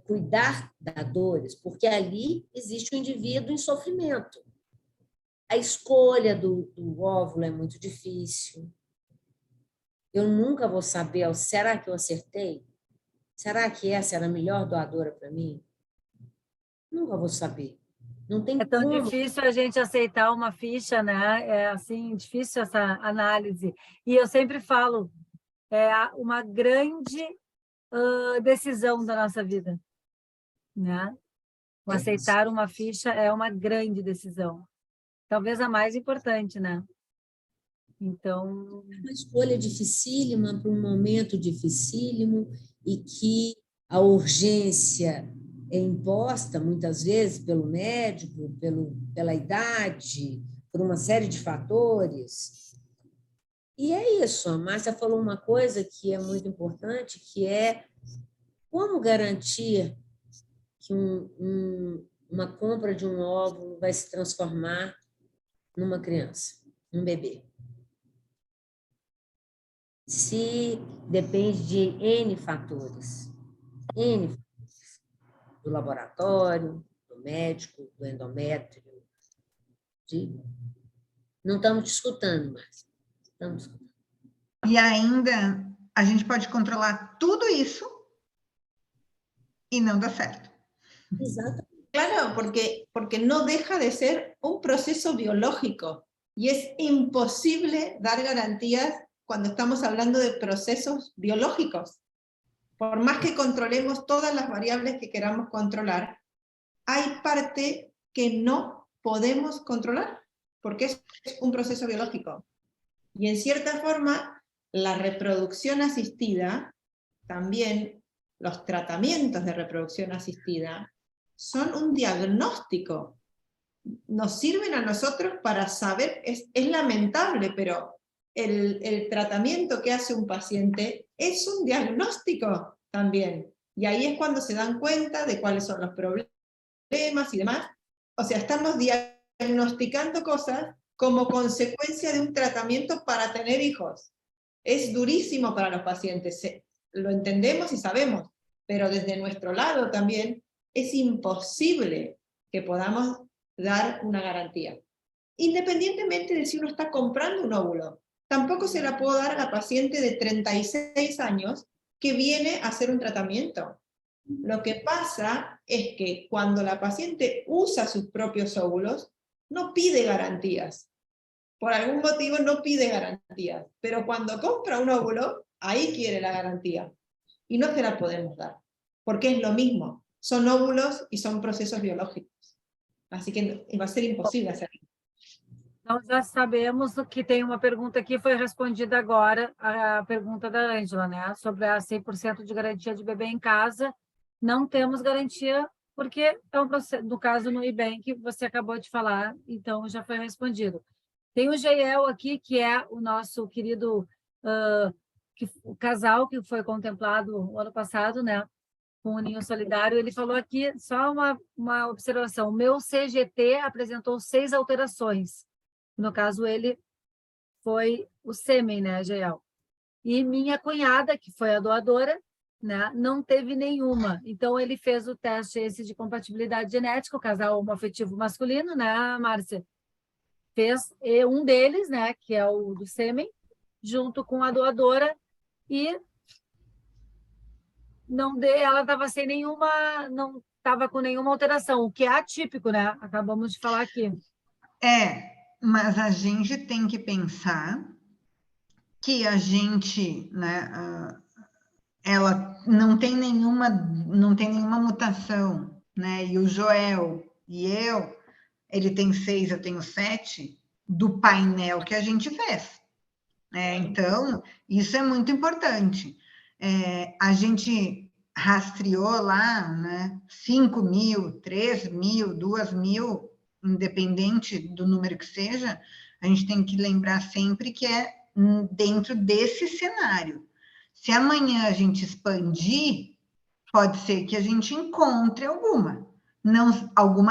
Cuidar da dores, porque ali existe um indivíduo em sofrimento. A escolha do óvulo é muito difícil. Eu nunca vou saber, será que eu acertei? Será que essa era a melhor doadora para mim? Nunca vou saber. Não tem É tão como. difícil a gente aceitar uma ficha, né? É assim, difícil essa análise. E eu sempre falo, é uma grande decisão da nossa vida, né? O aceitar uma ficha é uma grande decisão. Talvez a mais importante, né? Então... É uma escolha dificílima para um momento dificílimo e que a urgência é imposta, muitas vezes, pelo médico, pela idade, por uma série de fatores. E é isso, a Márcia falou uma coisa que é muito importante, que é como garantir que uma compra de um óvulo vai se transformar numa criança, num bebê. Se depende de N fatores. N fatores. Do laboratório, do médico, do endométrio. Não estamos discutindo mais. Estamos discutindo. E ainda a gente pode controlar tudo isso y no da certo. Exato. Claro, porque no deja de ser un proceso biológico y es imposible dar garantías cuando estamos hablando de procesos biológicos. Por más que controlemos todas las variables que queramos controlar, hay parte que no podemos controlar, porque es un proceso biológico. Y en cierta forma, la reproducción asistida, también los tratamientos de reproducción asistida, son un diagnóstico. Nos sirven a nosotros para saber, es lamentable, pero el tratamiento que hace un paciente es un diagnóstico también. Y ahí es cuando se dan cuenta de cuáles son los problemas y demás. O sea, estamos diagnosticando cosas como consecuencia de un tratamiento para tener hijos. Es durísimo para los pacientes, lo entendemos y sabemos, pero desde nuestro lado también es imposible que podamos dar una garantía. Independientemente de si uno está comprando un óvulo, tampoco se la puedo dar a la paciente de 36 años que viene a hacer un tratamiento. Lo que pasa es que cuando la paciente usa sus propios óvulos, no pide garantías. Por algún motivo no pide garantías, pero cuando compra un óvulo, ahí quiere la garantía. Y no se la podemos dar, porque es lo mismo. Son óvulos y son procesos biológicos. Así que va a ser imposible hacerlo. Então, já sabemos que tem uma pergunta que foi respondida agora, a pergunta da Ângela, né? Sobre a 100% de garantia de bebê em casa. Não temos garantia, porque é um processo, no caso no IBank, você acabou de falar, então já foi respondido. Tem o Geiel aqui, que é o nosso querido o casal que foi contemplado no ano passado, né? Com o Ninho Solidário. Ele falou aqui, só uma observação, o meu CGT apresentou 6 alterações. No caso, ele foi o sêmen, né, Geiel? E minha cunhada, que foi a doadora, né, não teve nenhuma. Então, ele fez o teste esse de compatibilidade genética, o casal homoafetivo masculino, né, Márcia? Fez um deles, né, que é o do sêmen, junto com a doadora, e ela estava sem nenhuma, não estava com nenhuma alteração, o que é atípico, né? Acabamos de falar aqui. Mas a gente tem que pensar que a gente, né, ela não tem nenhuma mutação, né? E o Joel e ele tem 6, eu tenho 7, do painel que a gente fez. Então, isso é muito importante. A gente rastreou lá, né, 5.000, 3.000, 2.000, independente do número que seja, a gente tem que lembrar sempre que é dentro desse cenário. Se amanhã a gente expandir, pode ser que a gente encontre alguma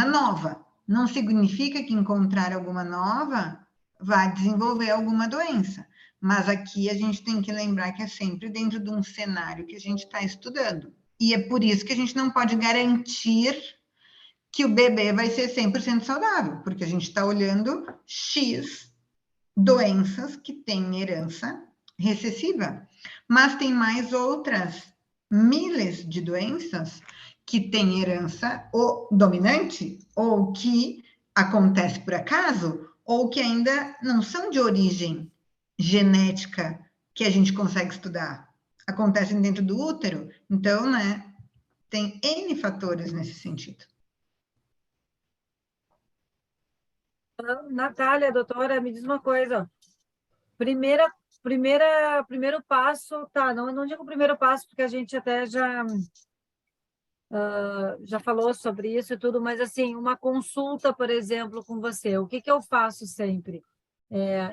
nova. Não significa que encontrar alguma nova vai desenvolver alguma doença, mas aqui a gente tem que lembrar que é sempre dentro de um cenário que a gente está estudando. E é por isso que a gente não pode garantir que o bebê vai ser 100% saudável, porque a gente está olhando X doenças que têm herança recessiva, mas tem mais outras milhares de doenças que têm herança ou dominante, ou que acontece por acaso, ou que ainda não são de origem genética que a gente consegue estudar. Acontecem dentro do útero, então, né, tem N fatores nesse sentido. Natália, doutora, me diz uma coisa. Primeiro passo, tá? Não digo primeiro passo, porque a gente até já falou sobre isso e tudo, mas assim, uma consulta, por exemplo, com você, o que eu faço sempre?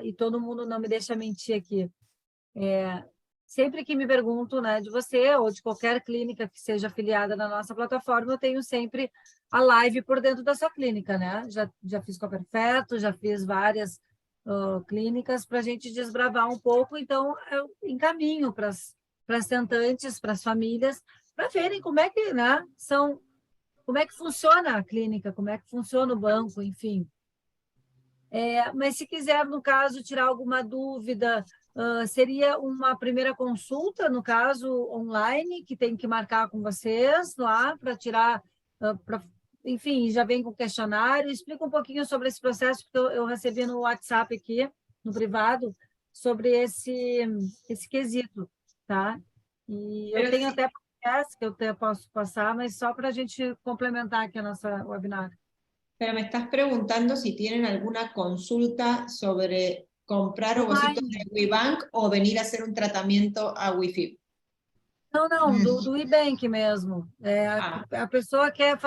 E todo mundo não me deixa mentir aqui. Sempre que me pergunto, né, de você ou de qualquer clínica que seja afiliada na nossa plataforma, eu tenho sempre a live por dentro da sua clínica, né? Já fiz com a Perfeto, já fiz várias clínicas para a gente desbravar um pouco, então eu encaminho para as tentantes, para as famílias, para verem como é que, né, como é que funciona a clínica, como é que funciona o banco, enfim. Mas se quiser, no caso, tirar alguma dúvida, seria uma primeira consulta, no caso, online, que tem que marcar com vocês lá para tirar, enfim, já vem com questionário. Explica um pouquinho sobre esse processo, que eu recebi no WhatsApp aqui, no privado, sobre esse quesito, tá? E eu tenho até podcast que eu até posso passar, mas só para a gente complementar aqui a nossa webinar. Pero me estás preguntando si tienen alguna consulta sobre comprar ovocitos de WeBank o venir a hacer un tratamiento a WeFib. Não, Isso. do Ibank mesmo. A pessoa quer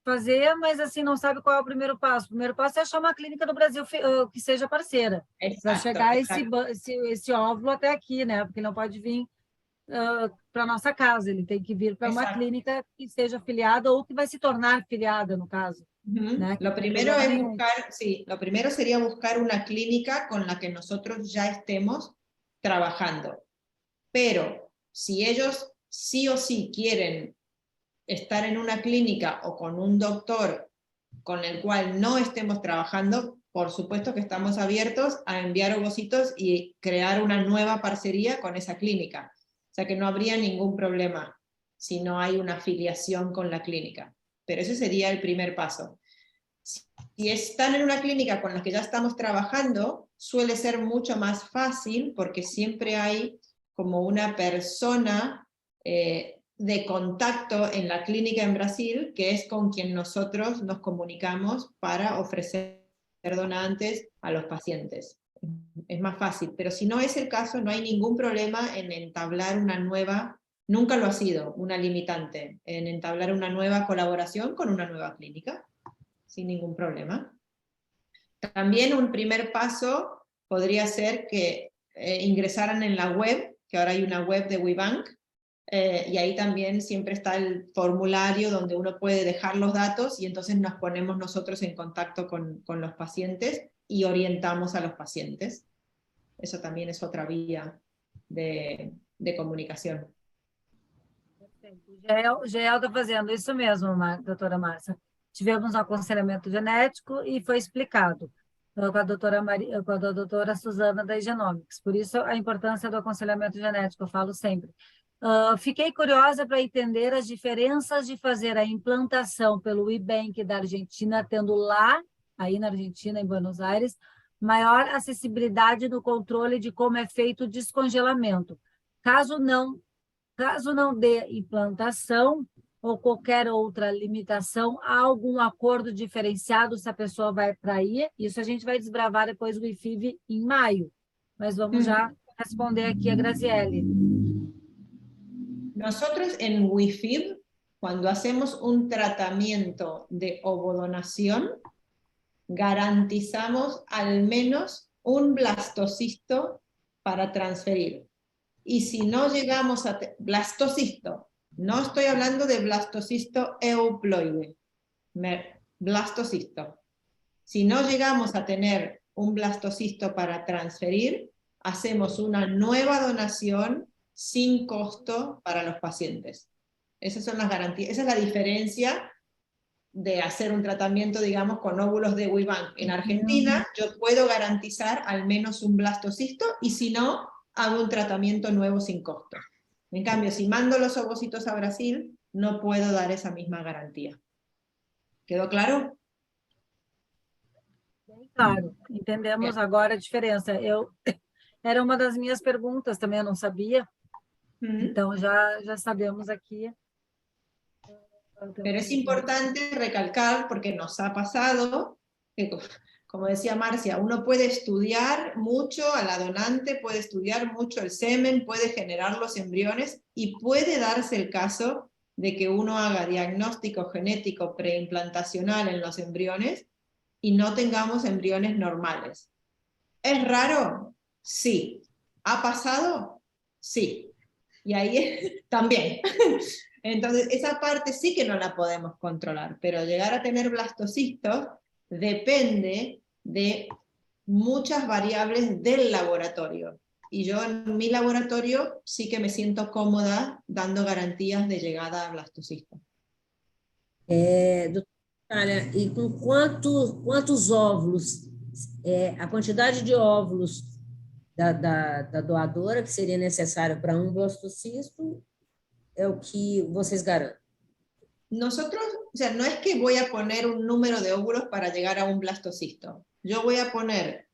fazer, mas assim não sabe qual é o primeiro passo. O primeiro passo é achar uma clínica do Brasil que seja parceira, para Exacto, chegar exacto. esse óvulo até aqui, né? Porque ele não pode vir para nossa casa, ele tem que vir para uma Exacto. clínica que seja afiliada ou que vai se tornar afiliada, no caso. Ujú. ¿no? Lo No hay primero problema es nenhum. buscar, sí, lo primero sería buscar una clínica con la que nosotros ya estemos trabajando. Pero si ellos sí o sí quieren estar en una clínica o con un doctor con el cual no estemos trabajando, por supuesto que estamos abiertos a enviar ovocitos y crear una nueva parcería con esa clínica. O sea que no habría ningún problema si no hay una afiliación con la clínica. Pero ese sería el primer paso. Si están en una clínica con la que ya estamos trabajando, suele ser mucho más fácil porque siempre hay como una persona de contacto en la clínica en Brasil, que es con quien nosotros nos comunicamos para ofrecer donantes a los pacientes. Es más fácil, pero si no es el caso, no hay ningún problema en entablar una nueva, nunca lo ha sido una limitante, en entablar una nueva colaboración con una nueva clínica, sin ningún problema. También un primer paso podría ser que ingresaran en la web, que ahora hay una web de WeBank, y ahí también siempre está el formulario donde uno puede dejar los datos y entonces nos ponemos nosotros en contacto con los pacientes y orientamos a los pacientes. Eso también es otra vía de comunicación. Perfeito. O Jael está fazendo isso mesmo, doutora Márcia. Tivemos um aconselhamento genético e foi explicado com a doutora Suzana da Igenomics. Por isso, a importância do aconselhamento genético, eu falo sempre. Fiquei curiosa para entender as diferenças de fazer a implantação pelo Ibank da Argentina, tendo lá, aí na Argentina, em Buenos Aires, maior acessibilidade no controle de como é feito o descongelamento. Caso não dê implantação ou qualquer outra limitação, há algum acordo diferenciado se a pessoa vai para aí? Isso a gente vai desbravar depois do IFIV em maio. Mas vamos já responder aqui a Graziele. Nosotros en WeFib, cuando hacemos un tratamiento de ovodonación, garantizamos al menos un blastocisto para transferir. Y si no llegamos a blastocisto, no estoy hablando de blastocisto euploide, blastocisto. Si no llegamos a tener un blastocisto para transferir, hacemos una nueva donación sin costo para los pacientes. Esas son las garantías, esa es la diferencia de hacer un tratamiento, digamos, con óvulos de WeBank. En Argentina yo puedo garantizar al menos un blastocisto y si no, hago un tratamiento nuevo sin costo. En cambio, si mando los ovocitos a Brasil, no puedo dar esa misma garantía. ¿Quedó claro? Claro, entendemos agora a diferença. Era uma das minhas perguntas também, eu não sabia. Então, já sabemos aqui. Pero es importante recalcar, porque nos ha pasado, que como decía Marcia, uno puede estudiar mucho a la donante, puede estudiar mucho el semen, puede generar los embriones y puede darse el caso de que uno haga diagnóstico genético preimplantacional en los embriones y no tengamos embriones normales. ¿Es raro? Sí. ¿Ha pasado? Sí. Y ahí también. Entonces, esa parte sí que no la podemos controlar, pero llegar a tener blastocistos depende de muchas variables del laboratorio. Y yo en mi laboratorio sí que me siento cómoda dando garantías de llegada a blastocisto. Natália, e com quantos óvulos, a quantidade de óvulos da doadora que seria necessário para um blastocisto é o que vocês garantem? Nosotros, o sea, no es que voy a poner un número de óvulos para llegar a un blastocisto. Yo voy a poner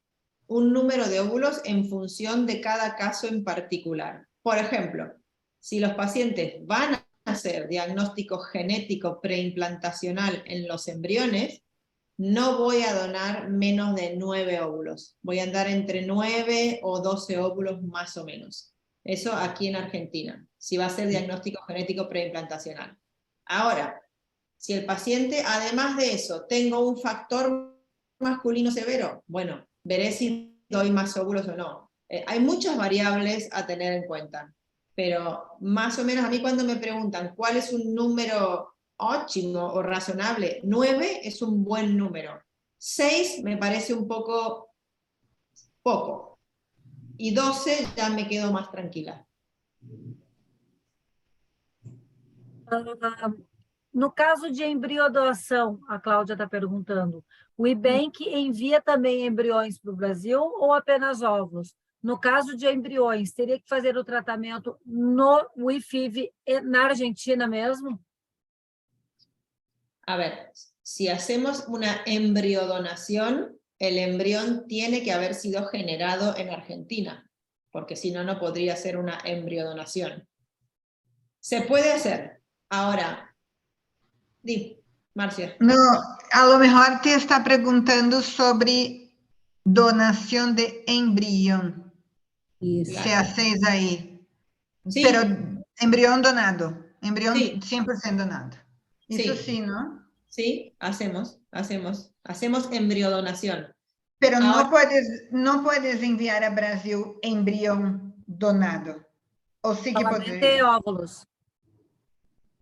un número de óvulos en función de cada caso en particular. Por ejemplo, si los pacientes van a hacer diagnóstico genético preimplantacional en los embriones, no voy a donar menos de 9 óvulos. Voy a andar entre 9 o 12 óvulos más o menos. Eso aquí en Argentina, si va a ser diagnóstico genético preimplantacional. Ahora, si el paciente, además de eso, tengo un factor masculino severo, bueno, veré si doy más óvulos o no. Hay muchas variables a tener en cuenta, pero más o menos a mí cuando me preguntan cuál es un número óptimo o razonable, 9 es un buen número. 6 me parece un poco y 12 ya me quedo más tranquila. No caso de embriodoação, a Cláudia está perguntando, o IBANC envia também embriões para o Brasil ou apenas óvulos? No caso de embriões, teria que fazer o tratamento no IFIV na Argentina mesmo? A ver, si hacemos una embriodonación, el embrión tiene que haber sido generado en Argentina, porque si no, no podría ser una embriodonación. Se puede hacer. Ahora, di, Marcia. No, a lo mejor te está preguntando sobre donación de embrión. Isso. Se hacéis ahí. Sí, Pero embrión donado. Embrión Sí. 100% donado. Eso Sí. sí, ¿no? sí, hacemos embriodonación. Pero Ahora- no puedes enviar a Brasil embrión donado. O sí que Solamente podrías. óvulos.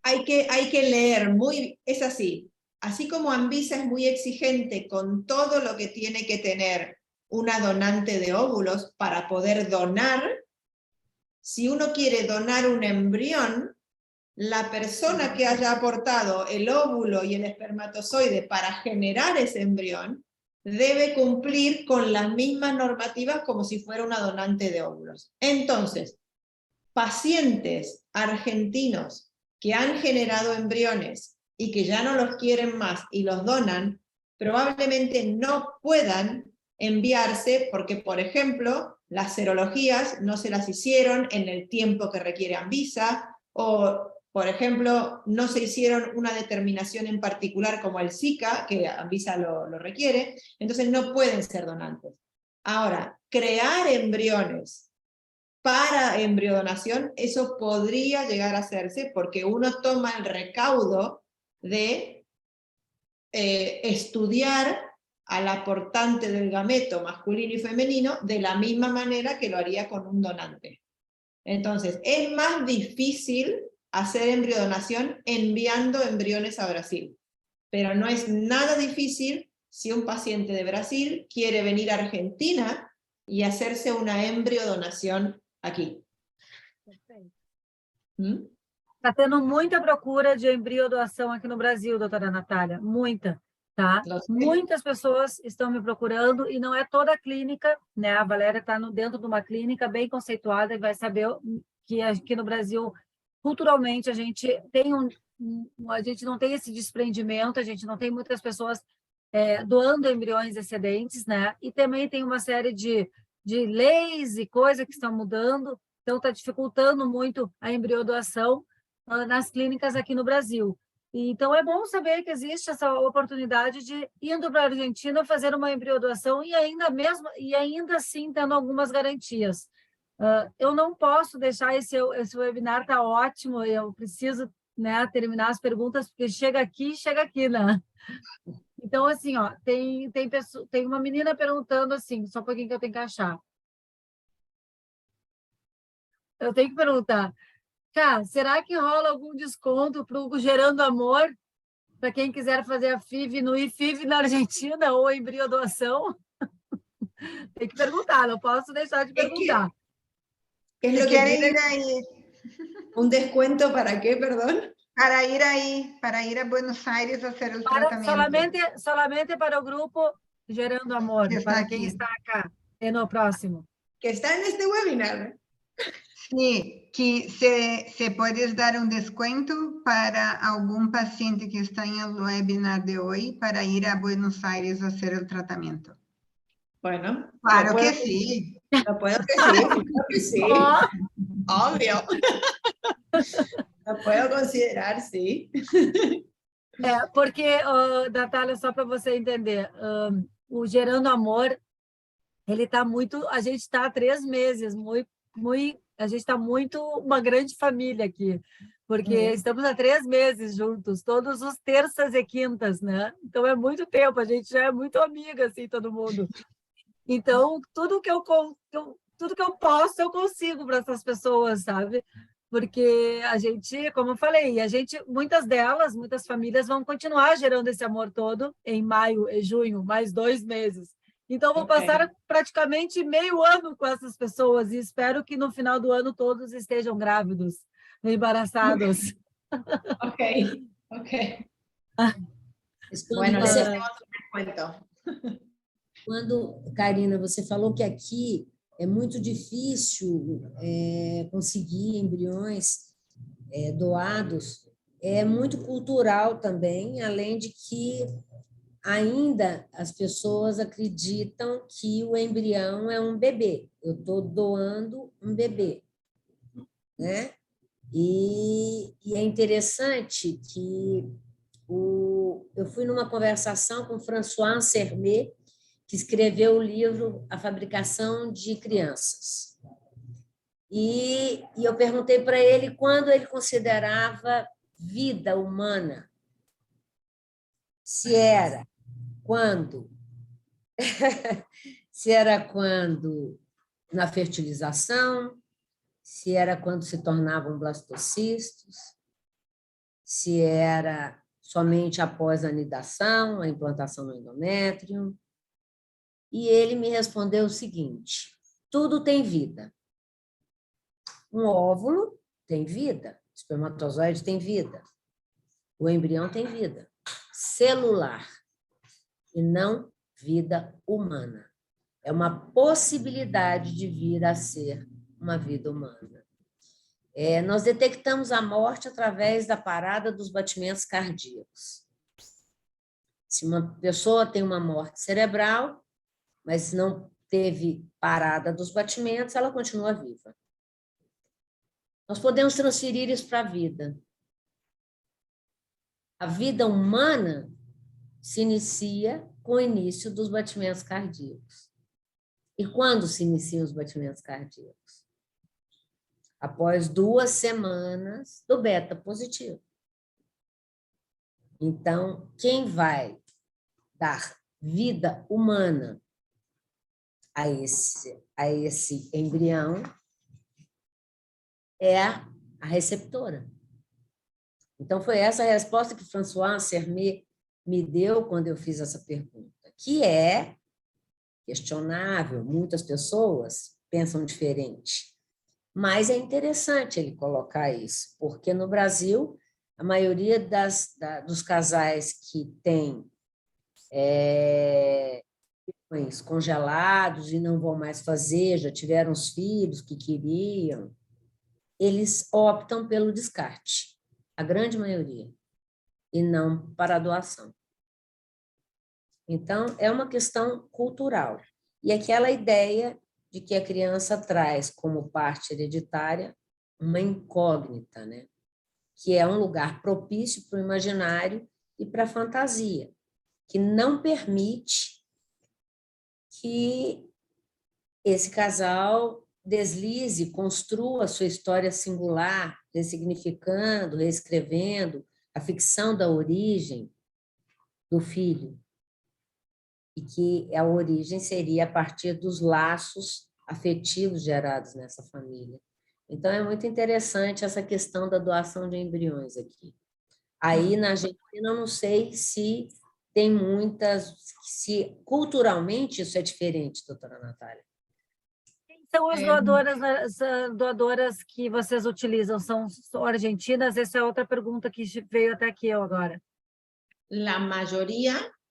Hay que leer es así como Anvisa es muy exigente con todo lo que tiene que tener una donante de óvulos para poder donar, si uno quiere donar un embrión, la persona que haya aportado el óvulo y el espermatozoide para generar ese embrión, debe cumplir con las mismas normativas como si fuera una donante de óvulos. Entonces, pacientes argentinos que han generado embriones y que ya no los quieren más y los donan, probablemente no puedan enviarse porque, por ejemplo, las serologías no se las hicieron en el tiempo que requiere Anvisa, o, por ejemplo, no se hicieron una determinación en particular como el Zika, que Anvisa lo requiere, entonces no pueden ser donantes. Ahora, crear embriones para embriodonación, eso podría llegar a hacerse porque uno toma el recaudo de estudiar al aportante del gameto masculino y femenino de la misma manera que lo haría con un donante. Entonces, es más difícil hacer embriodonación enviando embriones a Brasil, pero no es nada difícil si un paciente de Brasil quiere venir a Argentina y hacerse una embriodonación aqui. Está tendo muita procura de embriodoação aqui no Brasil, doutora Natália, muita, tá? Muitas pessoas estão me procurando e não é toda a clínica, né? A Valéria está dentro de uma clínica bem conceituada e vai saber que aqui no Brasil, culturalmente, a gente tem a gente não tem esse desprendimento, a gente não tem muitas pessoas doando embriões excedentes, né? E também tem uma série de leis e coisas que estão mudando, então está dificultando muito a embriodoação nas clínicas aqui no Brasil. Então é bom saber que existe essa oportunidade de indo para a Argentina fazer uma embriodoação e ainda assim tendo algumas garantias. Eu não posso deixar esse webinar, está ótimo, eu preciso, né, terminar as perguntas, porque chega aqui, né? Então, assim, ó, tem uma menina perguntando assim, só um pouquinho que eu tenho que achar. Eu tenho que perguntar, cara, será que rola algum desconto para o Gerando Amor, para quem quiser fazer a FIV no IFIV na Argentina ou embriodoação? Tem que perguntar, não posso deixar de perguntar. ¿Qué es lo que quieren? ¿Un descuento para qué, perdón? Para ir a Buenos Aires a hacer el tratamiento. Solamente para o grupo Gerando Amor, para quem está acá, no próximo. Que está en este webinar. Sí, que se puedes dar un descuento para algún paciente que está en el webinar de hoy para ir a Buenos Aires a hacer el tratamiento. Bueno. Claro que sí. Lo puedo que sí. Obvio. Lo puedo considerar, sí. Porque, Natália, só para você entender, o Gerando Amor, ele está muito... A gente está há 3 meses, a gente está muito uma grande família aqui, porque estamos há 3 meses juntos, todos os terças e quintas, né? Então é muito tempo, a gente já é muito amiga, assim, todo mundo. Então, tudo que eu posso, eu consigo para essas pessoas, sabe? Porque a gente, como eu falei, muitas famílias vão continuar gerando esse amor todo em maio e junho, mais 2 meses. Então, vou passar praticamente meio ano com essas pessoas e espero que no final do ano todos estejam grávidos, embaraçados. Ok. Bueno, les hacemos un descuento. Quando, Karina, você falou que aqui é muito difícil conseguir embriões doados, é muito cultural também, além de que ainda as pessoas acreditam que o embrião é um bebê. Eu estou doando um bebê, né? E é interessante que eu fui numa conversação com François Sermet, que escreveu o livro A Fabricação de Crianças. E eu perguntei para ele quando ele considerava vida humana. Se era quando na fertilização, se era quando se tornavam blastocistos, se era somente após a anidação, a implantação no endométrio. E ele me respondeu o seguinte: tudo tem vida. Um óvulo tem vida, o espermatozoide tem vida, o embrião tem vida celular e não vida humana. É uma possibilidade de vir a ser uma vida humana. Nós detectamos a morte através da parada dos batimentos cardíacos. Se uma pessoa tem uma morte cerebral, mas não teve parada dos batimentos, ela continua viva. Nós podemos transferir isso para a vida. A vida humana se inicia com o início dos batimentos cardíacos. E quando se iniciam os batimentos cardíacos? Após 2 semanas do beta positivo. Então, quem vai dar vida humana a esse embrião é a receptora. Então, foi essa a resposta que François Sermet me deu quando eu fiz essa pergunta, que é questionável, muitas pessoas pensam diferente, mas é interessante ele colocar isso, porque no Brasil, a maioria dos casais que têm congelados e não vão mais fazer, já tiveram os filhos que queriam, eles optam pelo descarte, a grande maioria, e não para a doação. Então, é uma questão cultural. E aquela ideia de que a criança traz como parte hereditária uma incógnita, né? Que é um lugar propício para o imaginário e para a fantasia, que não permite que esse casal deslize, construa a sua história singular, ressignificando, reescrevendo a ficção da origem do filho. E que a origem seria a partir dos laços afetivos gerados nessa família. Então, é muito interessante essa questão da doação de embriões aqui. Aí, na Argentina, eu não sei se tem se culturalmente isso é diferente, doutora Natália. Quem são as doadoras que vocês utilizam? São argentinas? Essa é outra pergunta que veio até aqui agora.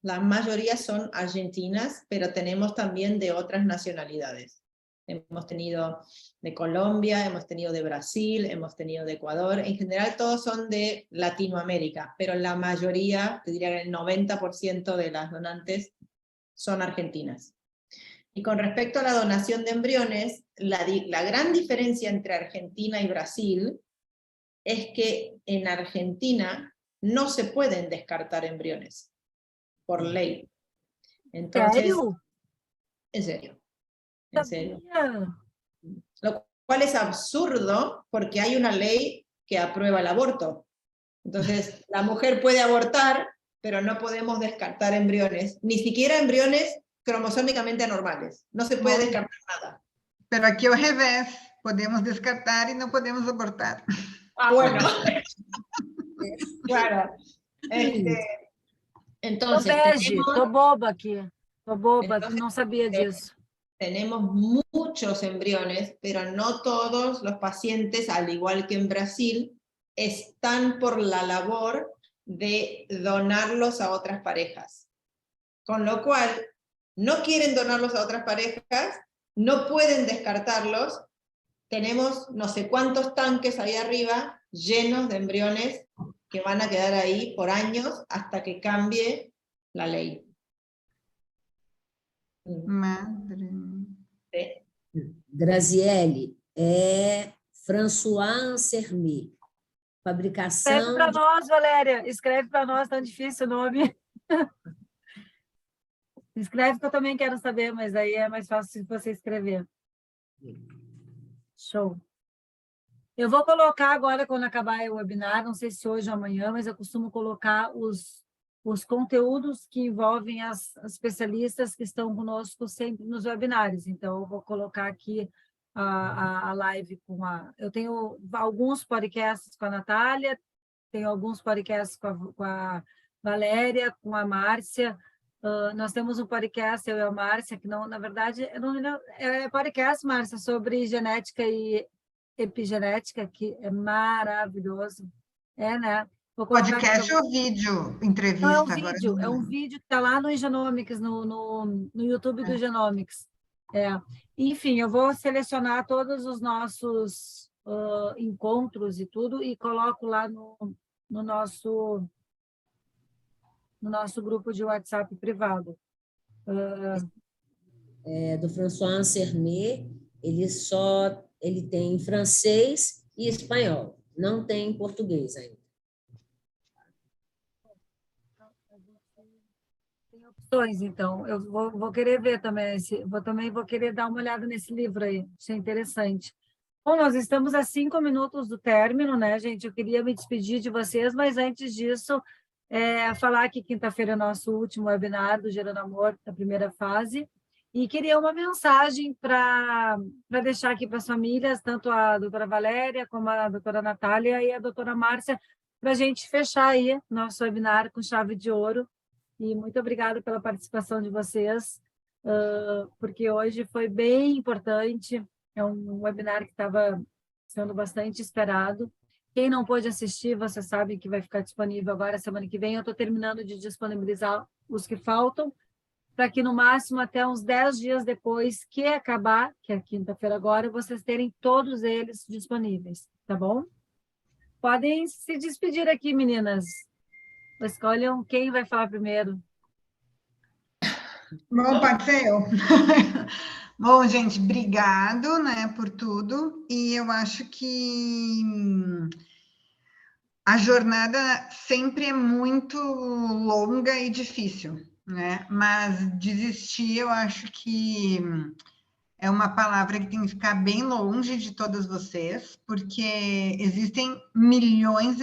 La mayoría son argentinas, pero tenemos también de otras nacionalidades. Hemos tenido de Colombia, hemos tenido de Brasil, hemos tenido de Ecuador. En general todos son de Latinoamérica, pero la mayoría, te diría que el 90% de las donantes son argentinas. Y con respecto a la donación de embriones, la gran diferencia entre Argentina y Brasil es que en Argentina no se pueden descartar embriones, por ley. Entonces, Sério? en serio, en serio. Sabia. Lo cual es absurdo porque hay una ley que aprueba el aborto. Entonces, la mujer puede abortar, pero no podemos descartar embriones, ni siquiera embriones cromosómicamente anormales. No se puede descartar nada. Pero aqui é o revés. Podemos descartar e não podemos abortar. Ah, bueno. Claro. Tô Entonces, bege, tô boba aqui. Tô boba, Entonces, não sabia disso. tenemos muchos embriones, pero no todos los pacientes, al igual que en Brasil, están por la labor de donarlos a otras parejas. Con lo cual, no quieren donarlos a otras parejas, no pueden descartarlos. Tenemos no sé cuántos tanques ahí arriba llenos de embriones que van a quedar ahí por años hasta que cambie la ley. Madre. Sí. Graziele, é François Ansermet. Escreve Fabricação para nós, Valéria. Escreve para nós, tão difícil o nome. Escreve que eu também quero saber, mas aí é mais fácil se você escrever. Show. Eu vou colocar agora, quando acabar o webinar, não sei se hoje ou amanhã, mas eu costumo colocar os conteúdos que envolvem as especialistas que estão conosco sempre nos webinários. Então, eu vou colocar aqui a live com a... Eu tenho alguns podcasts com a Natália, tenho alguns podcasts com a Valéria, com a Márcia. Nós temos um podcast, eu e a Márcia, que não, na verdade, é podcast, Márcia, sobre genética e epigenética, que é maravilhoso. É, né? Podcast ou vídeo? Entrevista? Não, é um agora vídeo, não. é um vídeo que está lá no Genomics, no YouTube do Genomics. Enfim, eu vou selecionar todos os nossos encontros e tudo e coloco lá no nosso grupo de WhatsApp privado. do François Ansermet, ele tem francês e espanhol, não tem português ainda. Tem opções, então. Eu vou querer ver também. Também vou querer dar uma olhada nesse livro aí. Achei interessante. Bom, nós estamos a 5 minutos do término, né, gente? Eu queria me despedir de vocês, mas antes disso, falar que quinta-feira é nosso último webinar do Gerando Amor, da primeira fase. E queria uma mensagem para deixar aqui para as famílias, tanto a doutora Valéria, como a doutora Natália e a doutora Márcia, para a gente fechar aí nosso webinar com chave de ouro. E muito obrigada pela participação de vocês, porque hoje foi bem importante, é um webinar que estava sendo bastante esperado. Quem não pôde assistir, você sabe que vai ficar disponível agora, semana que vem. Eu estou terminando de disponibilizar os que faltam, para que no máximo até uns 10 dias depois que acabar, que é quinta-feira agora, vocês terem todos eles disponíveis, tá bom? Podem se despedir aqui, meninas. Escolham quem vai falar primeiro. Bom, pode ser eu. Bom, gente, obrigado, né, por tudo. E eu acho que a jornada sempre é muito longa e difícil, né? Mas desistir, eu acho que é uma palavra que tem que ficar bem longe de todas vocês, porque existem milhões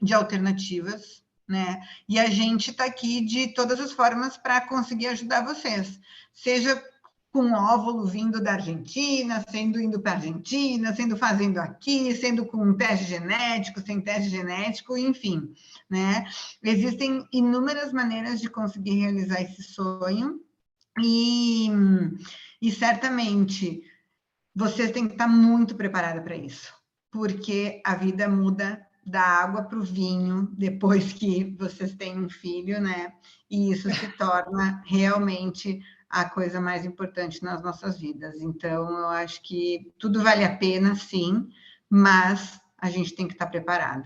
de alternativas, né? E a gente está aqui de todas as formas para conseguir ajudar vocês, seja com óvulo vindo da Argentina, sendo indo para a Argentina, sendo fazendo aqui, sendo com teste genético, sem teste genético, enfim, né? Existem inúmeras maneiras de conseguir realizar esse sonho e certamente vocês têm que estar muito preparados para isso, porque a vida muda da água para o vinho depois que vocês têm um filho, né? E isso se torna realmente a coisa mais importante nas nossas vidas. Então, eu acho que tudo vale a pena, sim, mas a gente tem que estar preparada.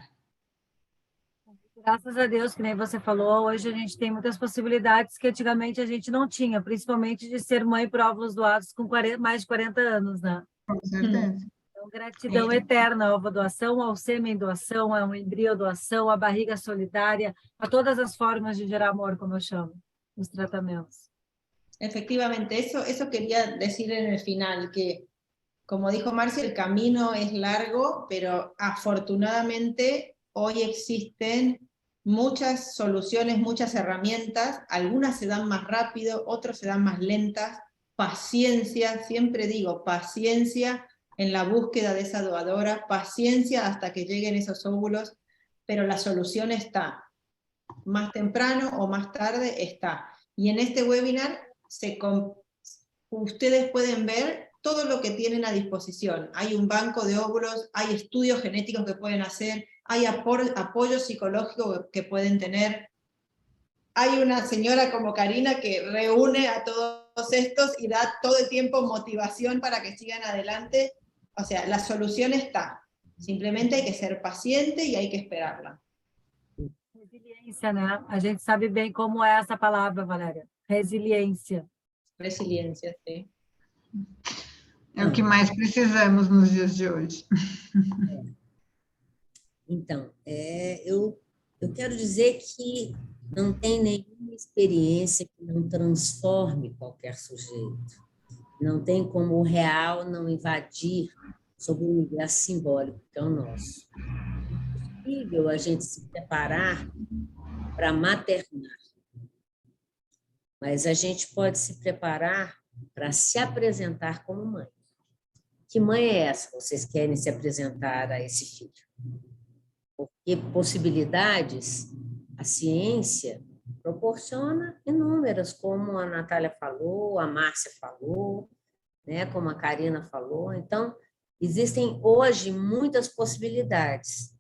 Graças a Deus, que nem você falou, hoje a gente tem muitas possibilidades que antigamente a gente não tinha, principalmente de ser mãe por óvulos doados com mais de 40 anos, né? Com certeza. Então, gratidão eterna à ova doação, ao sêmen doação, ao embrião doação, à barriga solidária, a todas as formas de gerar amor, como eu chamo, nos tratamientos. Efectivamente, eso quería decir en el final, que como dijo Marcia, el camino es largo, pero afortunadamente hoy existen muchas soluciones, muchas herramientas, algunas se dan más rápido, otras se dan más lentas, paciencia, siempre digo, paciencia en la búsqueda de esa doadora, paciencia hasta que lleguen esos óvulos, pero la solución está, más temprano o más tarde está. Y en este webinar ustedes pueden ver todo lo que tienen a disposición. Hay un banco de óvulos, hay estudios genéticos que pueden hacer, hay apoyo psicológico que pueden tener. Hay una señora como Karina que reúne a todos estos y da todo el tiempo motivación para que sigan adelante. O sea, la solución está. Simplemente hay que ser paciente y hay que esperarla. Resiliência, né? A gente sabe bem como é essa palavra, Valéria. Resiliência. Resiliência, sim. É o que mais precisamos nos dias de hoje. Então, eu quero dizer que não tem nenhuma experiência que não transforme qualquer sujeito. Não tem como o real não invadir sobre o universo simbólico que é o nosso. É possível a gente se preparar para maternar, mas a gente pode se preparar para se apresentar como mãe. Que mãe é essa que vocês querem se apresentar a esse filho? Porque possibilidades, a ciência proporciona inúmeras, como a Natália falou, a Márcia falou, né, como a Karina falou. Então, existem hoje muitas possibilidades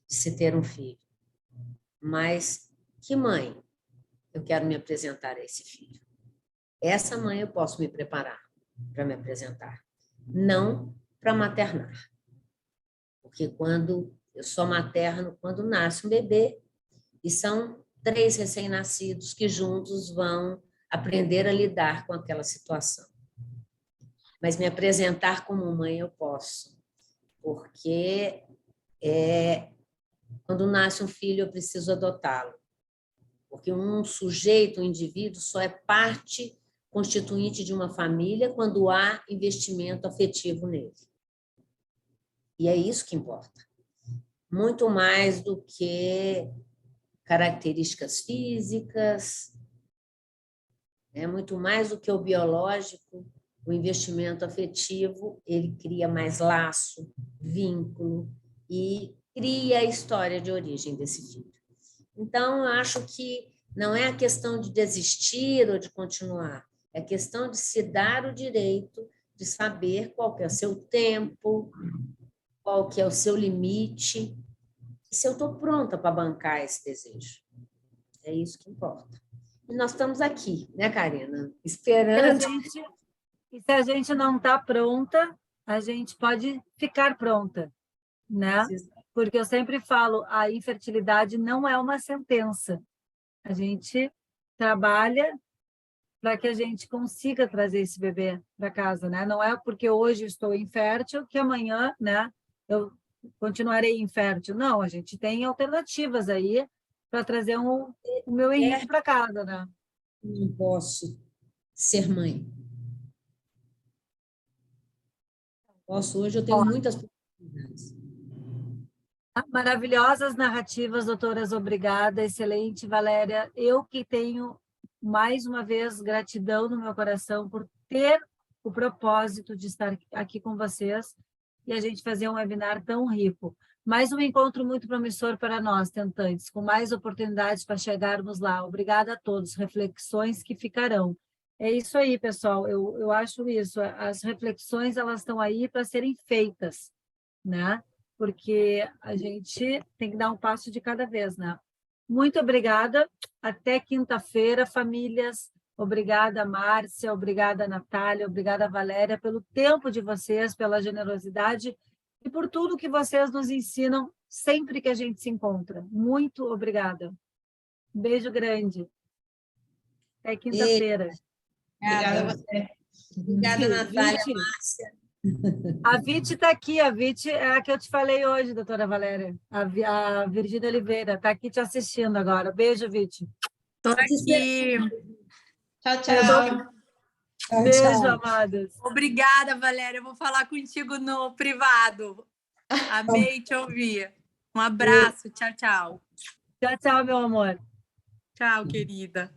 de se ter um filho. Mas que mãe eu quero me apresentar a esse filho? Essa mãe eu posso me preparar para me apresentar, não para maternar. Porque quando eu sou materno, quando nasce um bebê, e são 3 recém-nascidos que juntos vão aprender a lidar com aquela situação. Mas me apresentar como mãe eu posso, porque quando nasce um filho eu preciso adotá-lo. Porque um sujeito, um indivíduo, só é parte constituinte de uma família quando há investimento afetivo nele. E é isso que importa. Muito mais do que características físicas, muito mais do que o biológico, o investimento afetivo, ele cria mais laço, vínculo e cria a história de origem desse filho. Então, eu acho que não é a questão de desistir ou de continuar, é a questão de se dar o direito de saber qual que é o seu tempo, qual que é o seu limite, e se eu estou pronta para bancar esse desejo. É isso que importa. E nós estamos aqui, né, Karina? Esperando. E se a gente não está pronta, a gente pode ficar pronta, né? Porque eu sempre falo, a infertilidade não é uma sentença. A gente trabalha para que a gente consiga trazer esse bebê para casa, né? Não é porque hoje eu estou infértil que amanhã, né, eu continuarei infértil. Não, a gente tem alternativas aí para trazer o meu Henrique para casa, né? Não posso ser mãe. Posso, hoje eu tenho muitas possibilidades. Maravilhosas narrativas, doutoras, obrigada, excelente, Valéria. Eu que tenho, mais uma vez, gratidão no meu coração por ter o propósito de estar aqui com vocês e a gente fazer um webinar tão rico. Mais um encontro muito promissor para nós, tentantes, com mais oportunidades para chegarmos lá. Obrigada a todos, reflexões que ficarão. É isso aí, pessoal, eu acho isso, as reflexões elas estão aí para serem feitas, né? Porque a gente tem que dar um passo de cada vez, né? Muito obrigada, até quinta-feira, famílias. Obrigada, Márcia, obrigada, Natália, obrigada, Valéria, pelo tempo de vocês, pela generosidade e por tudo que vocês nos ensinam sempre que a gente se encontra. Muito obrigada. Um beijo grande. Até quinta-feira. Obrigada a você. Obrigada, Natália, Márcia. A Viti está aqui, a Viti é a que eu te falei hoje, doutora Valéria. A Virgínia Oliveira está aqui te assistindo agora. Beijo, Viti. Estou aqui. Tchau, tchau. Tchau, Beijo, tchau. amadas. Obrigada, Valéria. Eu vou falar contigo no privado. Amei te ouvir. Um abraço. Tchau, tchau. Tchau, tchau, meu amor. Tchau, querida.